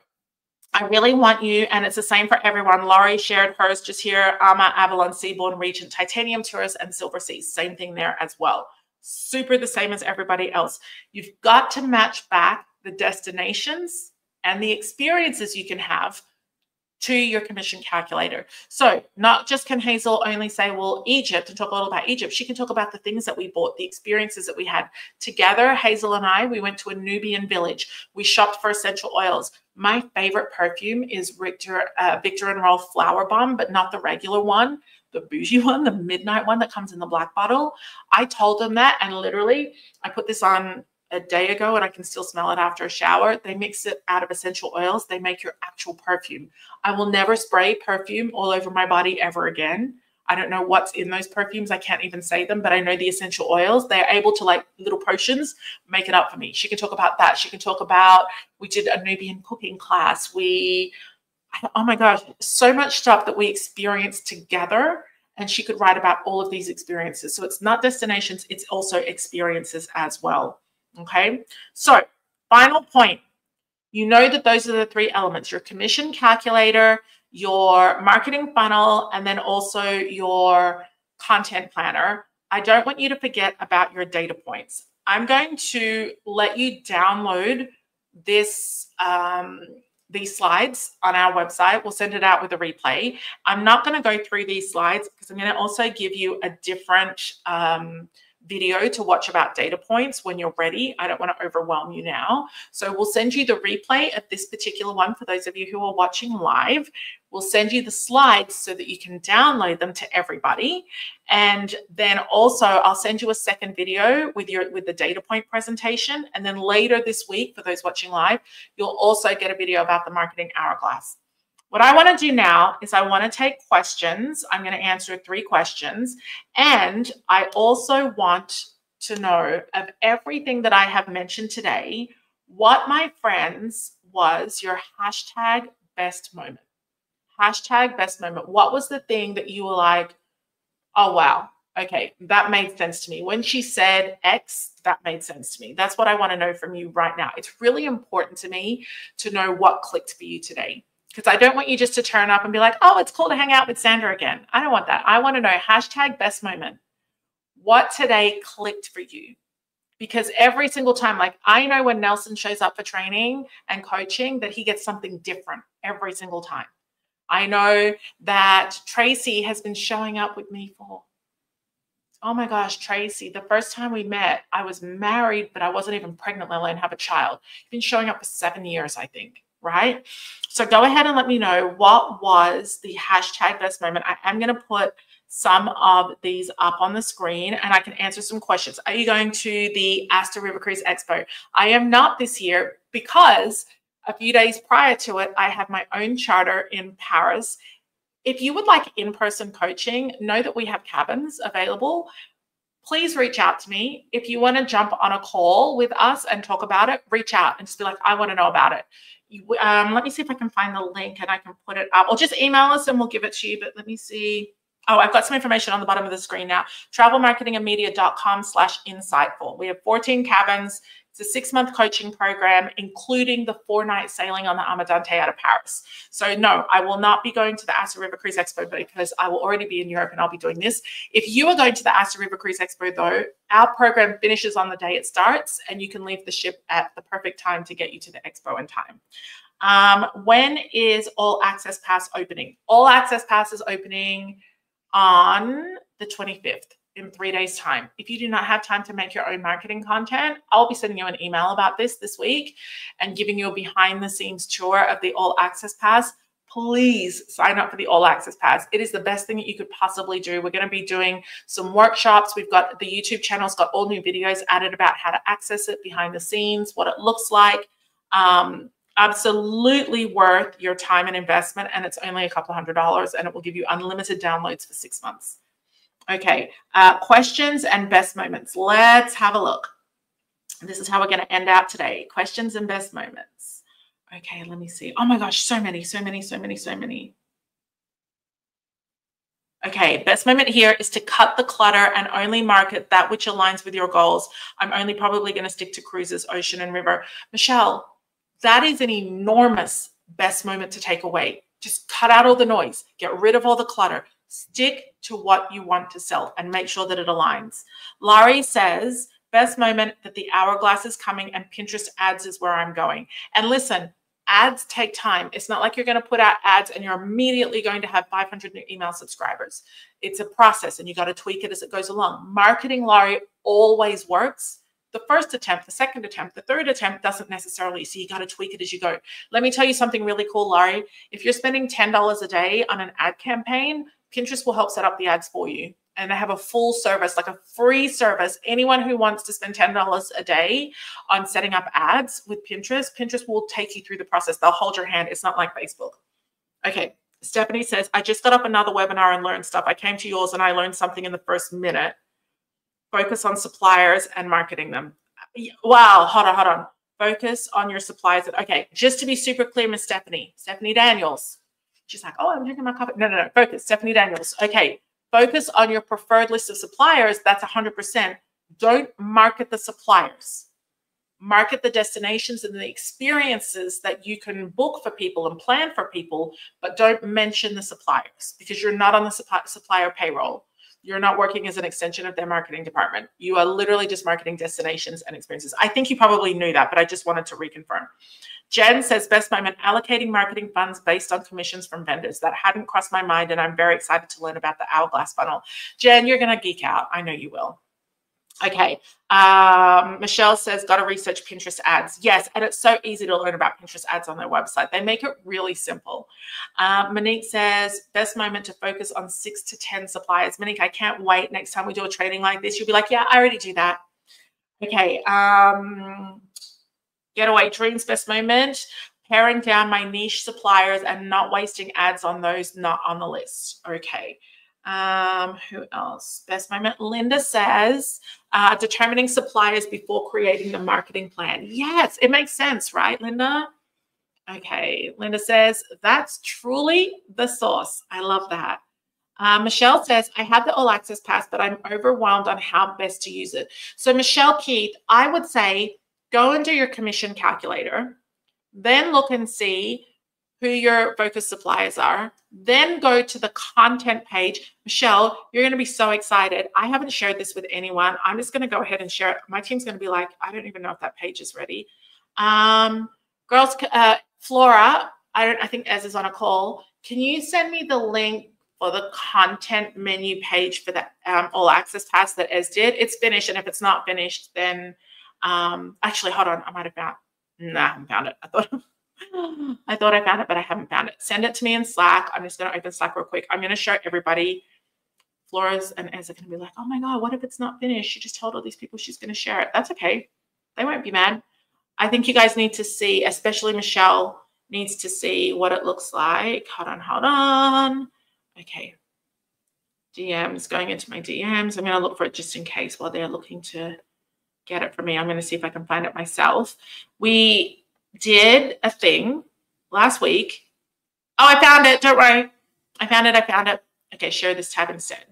I really want you, and it's the same for everyone. Laurie shared hers just here. AMA, Avalon, Seabourn, Regent, Titanium Tourist, and Silver Seas. Same thing there as well. Super the same as everybody else. You've got to match back the destinations and the experiences you can have to your commission calculator. So not just can Hazel only say, well, Egypt, and talk a little about Egypt. She can talk about the things that we bought, the experiences that we had together. Hazel and I, we went to a Nubian village. We shopped for essential oils. My favorite perfume is Victor and Rolf Flower Bomb, but not the regular one, the bougie one, the midnight one that comes in the black bottle. I told them that, and literally I put this on a day ago and I can still smell it after a shower. They mix it out of essential oils. They make your actual perfume. I will never spray perfume all over my body ever again. I don't know what's in those perfumes. I can't even say them, but I know the essential oils, they're able to, like little potions, make it up for me. She can talk about that. She can talk about, we did a Nubian cooking class. Oh my gosh, so much stuff that we experienced together, and she could write about all of these experiences. So it's not destinations, it's also experiences as well. Okay, so final point. You know that those are the three elements: your commission calculator, your marketing funnel, and then also your content planner. I don't want you to forget about your data points. I'm going to let you download this, these slides on our website. We'll send it out with a replay. I'm not going to go through these slides because I'm going to also give you a different video to watch about data points when you're ready. I don't want to overwhelm you now. So we'll send you the replay of this particular one for those of you who are watching live. We'll send you the slides so that you can download them to everybody. And then also I'll send you a second video with the data point presentation. And then later this week, for those watching live, you'll also get a video about the marketing hourglass. What I want to do now is I want to take questions. I'm going to answer 3 questions. And I also want to know, of everything that I have mentioned today, what, my friends, was your hashtag best moment. Hashtag best moment. What was the thing that you were like, oh, wow, okay, that made sense to me. When she said X, that made sense to me. That's what I want to know from you right now. It's really important to me to know what clicked for you today. Because I don't want you just to turn up and be like, oh, it's cool to hang out with Sandra again. I don't want that. I want to know hashtag best moment. What today clicked for you? Because every single time, like I know when Nelson shows up for training and coaching that he gets something different every single time. I know that Tracy has been showing up with me for, oh my gosh, Tracy, the first time we met, I was married, but I wasn't even pregnant, let alone have a child. You've been showing up for 7 years, I think. Right? So go ahead and let me know what was the hashtag best moment. I am going to put some of these up on the screen and I can answer some questions. Are you going to the Astor River Cruise Expo? I am not this year because a few days prior to it, I have my own charter in Paris. If you would like in-person coaching, know that we have cabins available. Please reach out to me. If you want to jump on a call with us and talk about it, reach out and just be like, I want to know about it. Let me see if I can find the link and I can put it up. Or just email us and we'll give it to you. But let me see. Oh, I've got some information on the bottom of the screen now. travelmarketingandmedia.com/insightful. We have 14 cabins. It's a 6-month coaching program, including the 4-night sailing on the Amadante out of Paris. So no, I will not be going to the Astor River Cruise Expo because I will already be in Europe and I'll be doing this. If you are going to the Astor River Cruise Expo though, our program finishes on the day it starts and you can leave the ship at the perfect time to get you to the expo in time. When is All Access Pass opening? All Access Pass is opening on the 25th, in 3 days' time. If you do not have time to make your own marketing content, I'll be sending you an email about this week and giving you a behind the scenes tour of the All Access Pass. Please sign up for the All Access Pass. It is the best thing that you could possibly do. We're going to be doing some workshops. We've got the YouTube channel's got all new videos added about how to access it behind the scenes, what it looks like. Absolutely worth your time and investment, and it's only a couple $100, and it will give you unlimited downloads for 6 months. Okay, questions and best moments. Let's have a look. This is how we're going to end out today. Questions and best moments. Okay, let me see. Oh my gosh, so many. Okay, best moment here is to cut the clutter and only market that which aligns with your goals. I'm only probably going to stick to cruises, ocean, and river. Michelle, that is an enormous best moment to take away. Just cut out all the noise, get rid of all the clutter, stick to what you want to sell and make sure that it aligns. Laurie says, best moment that the hourglass is coming and Pinterest ads is where I'm going. And listen, ads take time. It's not like you're going to put out ads and you're immediately going to have 500 new email subscribers. It's a process and you got to tweak it as it goes along. Marketing, Laurie, always works. The first attempt, the second attempt, the third attempt doesn't necessarily, so you got to tweak it as you go. Let me tell you something really cool, Laurie. If you're spending $10 a day on an ad campaign, Pinterest will help set up the ads for you. And they have a full service, like a free service. Anyone who wants to spend $10 a day on setting up ads with Pinterest, Pinterest will take you through the process. They'll hold your hand. It's not like Facebook. Okay. Stephanie says, I just got up another webinar and learned stuff. I came to yours and I learned something in the first minute. Focus on suppliers and marketing them. Wow, hold on. Focus on your suppliers. Okay, just to be super clear, Miss Stephanie Daniels. She's like, oh, I'm drinking my coffee. No. Focus, Stephanie Daniels. Okay, focus on your preferred list of suppliers. That's 100%. Don't market the suppliers. Market the destinations and the experiences that you can book for people and plan for people, but don't mention the suppliers because you're not on the supplier payroll. You're not working as an extension of their marketing department. You are literally just marketing destinations and experiences. I think you probably knew that, but I just wanted to reconfirm. Jen says, best moment, allocating marketing funds based on commissions from vendors. That hadn't crossed my mind, and I'm very excited to learn about the hourglass funnel. Jen, you're going to geek out. I know you will. Okay. Michelle says, got to research Pinterest ads. Yes, and it's so easy to learn about Pinterest ads on their website. They make it really simple. Monique says, best moment to focus on 6 to 10 suppliers. Monique, I can't wait. Next time we do a training like this, you'll be like, yeah, I already do that. Okay. Getaway dreams, best moment, paring down my niche suppliers and not wasting ads on those not on the list. Okay. Who else? Best moment. Linda says, determining suppliers before creating the marketing plan. Yes, it makes sense, right, Linda? Okay. Linda says, that's truly the sauce. I love that. Michelle says, I have the All Access Pass, but I'm overwhelmed on how best to use it. So Michelle Keith, I would say go and do your commission calculator, then look and see who your focus suppliers are, then go to the content page. Michelle, you're going to be so excited. I haven't shared this with anyone. I'm just going to go ahead and share it. My team's going to be like, I don't even know if that page is ready. Girls, Flora, I think Ez is on a call. Can you send me the link for the content menu page for the All Access Pass that Ez did? It's finished, and if it's not finished, then actually, hold on. I might have found. No, I haven't found it. I thought I found it, but I haven't found it. Send it to me in Slack. I'm just going to open Slack real quick. I'm going to show everybody. Flora's and Ez are going to be like, oh my God, what if it's not finished? She just told all these people she's going to share it. That's okay. They won't be mad. I think you guys need to see, especially Michelle needs to see what it looks like. Hold on. Okay. DMs, going into my DMs. I'm going to look for it just in case while they're looking to get it from me. I'm going to see if I can find it myself. We did a thing last week. Oh, I found it. Don't worry. I found it. Okay, share this tab instead.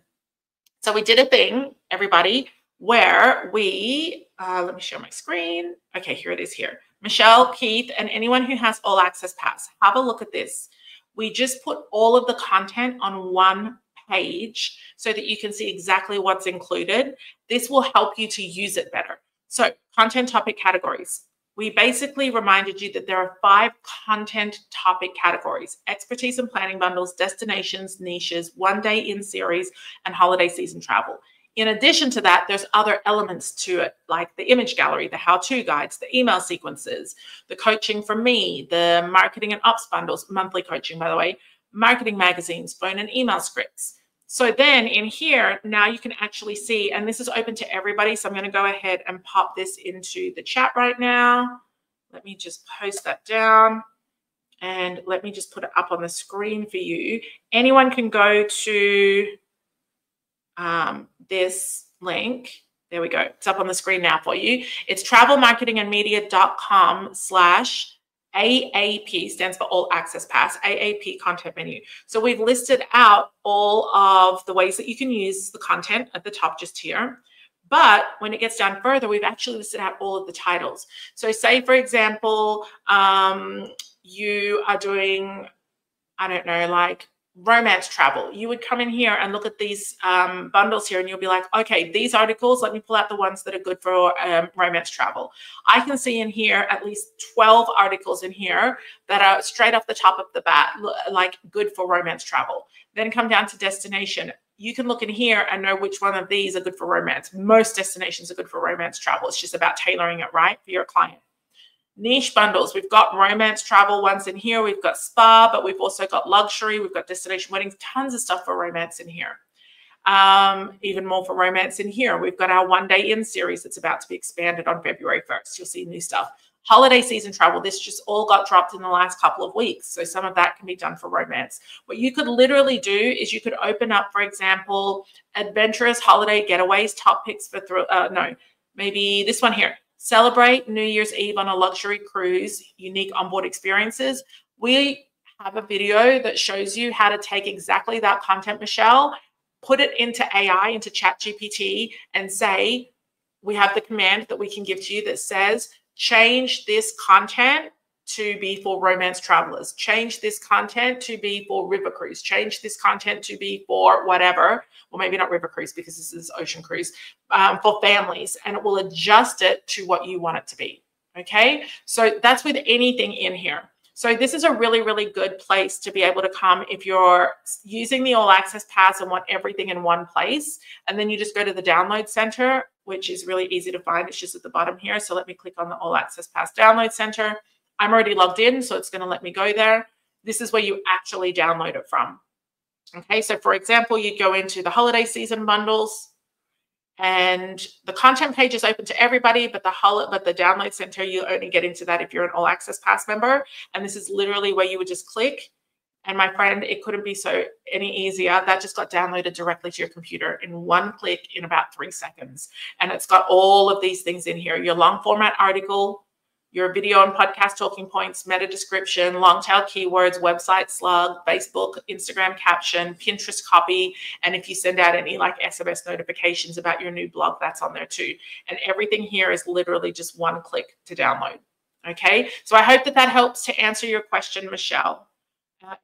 So we did a thing, everybody, where we, let me share my screen. Okay, here it is here. Michelle, Keith, and anyone who has All Access Pass, have a look at this. We just put all of the content on one page so that you can see exactly what's included. This will help you to use it better. So content topic categories. we basically reminded you that there are 5 content topic categories: expertise and planning bundles, destinations, niches, one-day in series, and holiday season travel. In addition to that, there's other elements to it, like the image gallery, the how-to guides, the email sequences, the coaching from me, the marketing and ops bundles, monthly coaching, by the way, marketing magazines, phone and email scripts. So then in here, now you can actually see, and this is open to everybody. So I'm going to go ahead and pop this into the chat right now. Let me just post that down and let me just put it up on the screen for you. Anyone can go to this link. There we go. It's up on the screen now for you. It's travelmarketingandmedia.com/AAP, stands for All Access Pass, AAP content menu. So we've listed out all of the ways that you can use the content at the top just here. But when it gets down further, we've actually listed out all of the titles. So say, for example, you are doing, I don't know, like romance travel. You would come in here and look at these bundles here and you'll be like, okay, these articles, let me pull out the ones that are good for romance travel. I can see in here at least 12 articles in here that are straight off the top of the bat, like good for romance travel. Then come down to destination. You can look in here and know which one of these are good for romance. Most destinations are good for romance travel. It's just about tailoring it right for your client. Niche bundles. We've got romance travel ones in here. We've got spa, but we've also got luxury. We've got destination weddings, tons of stuff for romance in here. Even more for romance in here. We've got our one-day in series that's about to be expanded on February 1st. You'll see new stuff. Holiday season travel. This just all got dropped in the last couple of weeks. So some of that can be done for romance. What you could literally do is you could open up, for example, adventurous holiday getaways, top picks for, maybe this one here. Celebrate New Year's Eve on a luxury cruise, unique onboard experiences. We have a video that shows you how to take exactly that content, Michelle, put it into AI, into ChatGPT, and say, we have the command that we can give to you that says, change this content to be for romance travelers, change this content to be for river cruise, change this content to be for whatever, well, maybe not river cruise because this is ocean cruise, for families, and it will adjust it to what you want it to be. Okay, so that's with anything in here. So this is a really, really good place to be able to come if you're using the All Access Pass and want everything in one place. And then you just go to the download center, which is really easy to find. It's just at the bottom here. So let me click on the All Access Pass download center. I'm already logged in, so it's going to let me go there. This is where you actually download it from. Okay, so for example, you go into the holiday season bundles, and the content page is open to everybody, but the download center, you only get into that if you're an All Access Pass member. And this is literally where you would just click. And my friend, it couldn't be any easier. That just got downloaded directly to your computer in one click in about 3 seconds. And it's got all of these things in here: your long format article, your video and podcast talking points, meta description, long tail keywords, website slug, Facebook, Instagram caption, Pinterest copy. And if you send out any like SMS notifications about your new blog, that's on there too. And everything here is literally just one click to download. Okay, so I hope that that helps to answer your question, Michelle.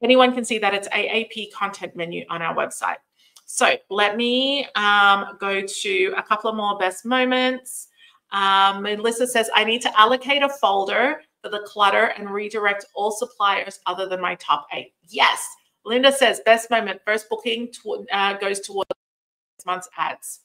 Anyone can see that it's AAP content menu on our website. So let me go to a couple of more best moments. Melissa says, I need to allocate a folder for the clutter and redirect all suppliers other than my top 8. Yes. Linda says, best moment, first booking goes towards this month's ads.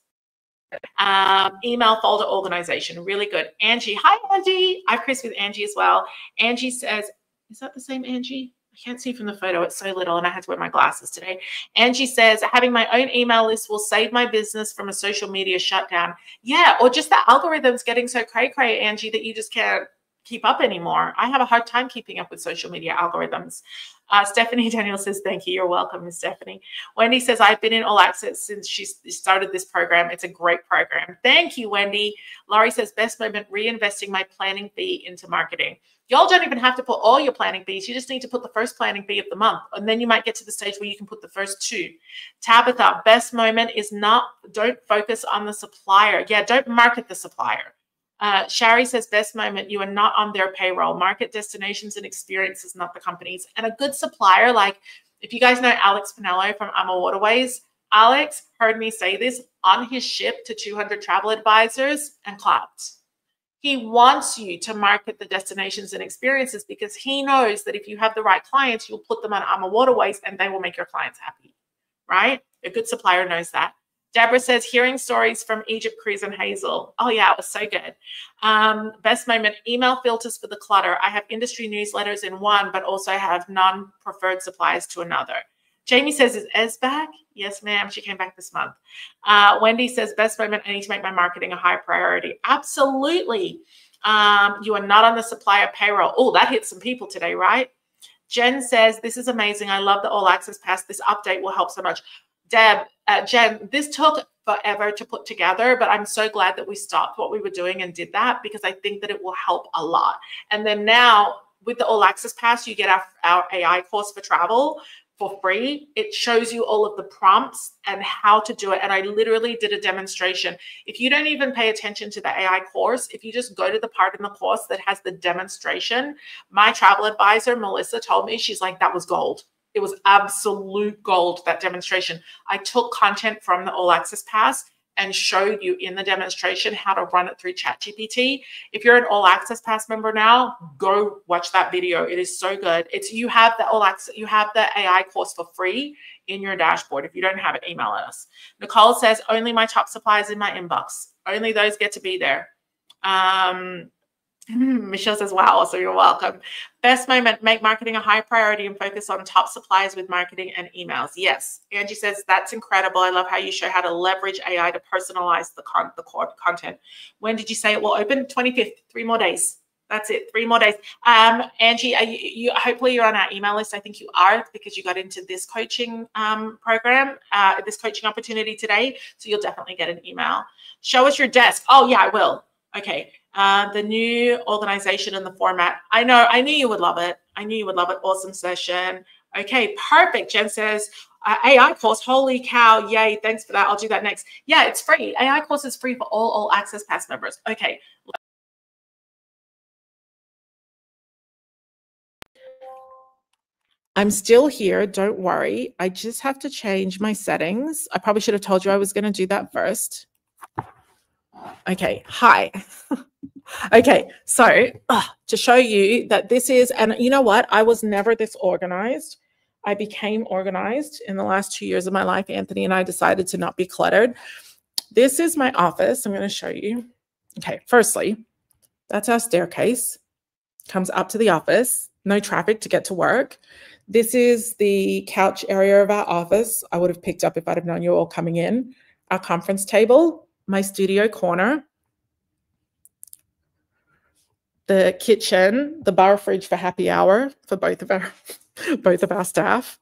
Email folder organization, really good. Angie, hi Angie. I've Chris with Angie as well. Angie says, is that the same Angie? I can't see from the photo. It's so little and I had to wear my glasses today. Angie says, having my own email list will save my business from a social media shutdown. Yeah, or just the algorithms getting so cray-cray, Angie, that you just can't keep up anymore. I have a hard time keeping up with social media algorithms. Stephanie Daniel says, thank you. You're welcome, Miss Stephanie. Wendy says, I've been in All Access since she started this program. It's a great program. Thank you, Wendy. Laurie says, best moment, reinvesting my planning fee into marketing. Y'all don't even have to put all your planning fees. You just need to put the first planning fee of the month. And then you might get to the stage where you can put the first 2. Tabitha, best moment is don't focus on the supplier. Yeah, don't market the supplier. Shari says, best moment, you are not on their payroll. Market destinations and experiences, not the companies. And a good supplier, like if you guys know Alex Pinello from Ama Waterways, Alex heard me say this on his ship to 200 travel advisors and clapped. He wants you to market the destinations and experiences because he knows that if you have the right clients, you'll put them on AMA Waterways and they will make your clients happy, right? A good supplier knows that. Deborah says, hearing stories from Egypt Cruise and Hazel. Oh, yeah, it was so good. Best moment, email filters for the clutter. I have industry newsletters in one, but also have non-preferred suppliers to another. Jamie says, is Ez back? Yes, ma'am. She came back this month. Wendy says, best moment, I need to make my marketing a high priority. Absolutely. You are not on the supplier payroll. Oh, that hit some people today, right? Jen says, this is amazing. I love the All Access Pass. This update will help so much. Jen, this took forever to put together, but I'm so glad that we stopped what we were doing and did that because I think that it will help a lot. And then now with the All Access Pass, you get our AI course for travel for free. It shows you all of the prompts and how to do it. And I literally did a demonstration. If you don't even pay attention to the AI course, if you just go to the part in the course that has the demonstration, my travel advisor, Melissa, told me, she's like, that was gold. It was absolute gold, that demonstration. I took content from the All Access Pass and showed you in the demonstration how to run it through ChatGPT. If you're an All Access Pass member now, go watch that video. It is so good. You have the All Access, you have the AI course for free in your dashboard. If you don't have it, email us. Nicole says, only my top suppliers in my inbox. Only those get to be there. Michelle says, wow, so you're welcome. Best moment, make marketing a high priority and focus on top suppliers with marketing and emails. Yes. Angie says, that's incredible. I love how you show how to leverage AI to personalize the content. When did you say it will open? 25th, 3 more days. That's it, 3 more days. Angie, hopefully you're on our email list. I think you are because you got into this coaching program, this coaching opportunity today. So you'll definitely get an email. Show us your desk. Oh, yeah, I will. Okay. The new organization and the format. I knew you would love it. I knew you would love it. Awesome session. Okay, perfect. Jen says, AI course, holy cow, yay, thanks for that. I'll do that next. Yeah, it's free. AI course is free for all Access Pass members. Okay. I'm still here, don't worry. I just have to change my settings. I probably should have told you I was going to do that first. Okay, hi. Okay, so to show you that this is, and you know what? I was never this organized. I became organized in the last 2 years of my life. Anthony and I decided to not be cluttered. This is my office. I'm going to show you. Okay, firstly, that's our staircase. Comes up to the office. No traffic to get to work. This is the couch area of our office. I would have picked up if I'd have known you all coming in. Our conference table, my studio corner, the kitchen, the bar fridge for happy hour for both of our staff.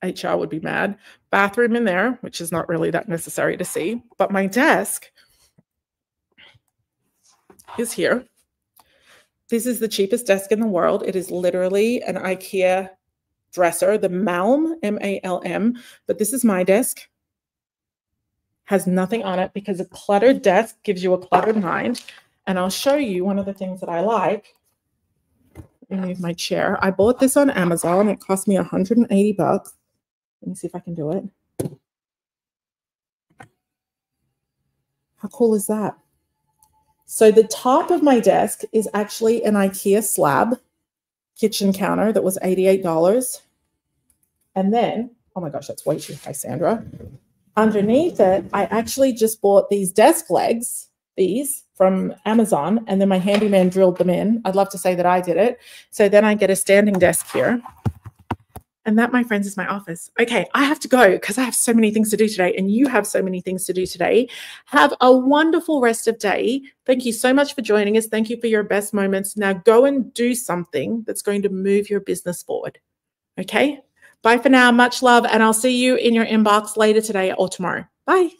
HR would be mad. Bathroom in there, which is not really that necessary to see. But my desk is here. This is the cheapest desk in the world. It is literally an IKEA dresser, the Malm, M-A-L-M. But this is my desk. Has nothing on it because a cluttered desk gives you a cluttered mind. And I'll show you one of the things that I like. Let me move my chair. I bought this on Amazon. It cost me 180 bucks. Let me see if I can do it. How cool is that? So the top of my desk is actually an IKEA slab kitchen counter that was $88. And then, oh my gosh, that's way too high, Sandra. Underneath it, I actually just bought these desk legs, these from Amazon, and then my handyman drilled them in. I'd love to say that I did it. So then I get a standing desk here. And that, my friends, is my office. Okay, I have to go because I have so many things to do today and you have so many things to do today. Have a wonderful rest of day. Thank you so much for joining us. Thank you for your best moments. Now go and do something that's going to move your business forward. Okay, bye for now. Much love. And I'll see you in your inbox later today or tomorrow. Bye.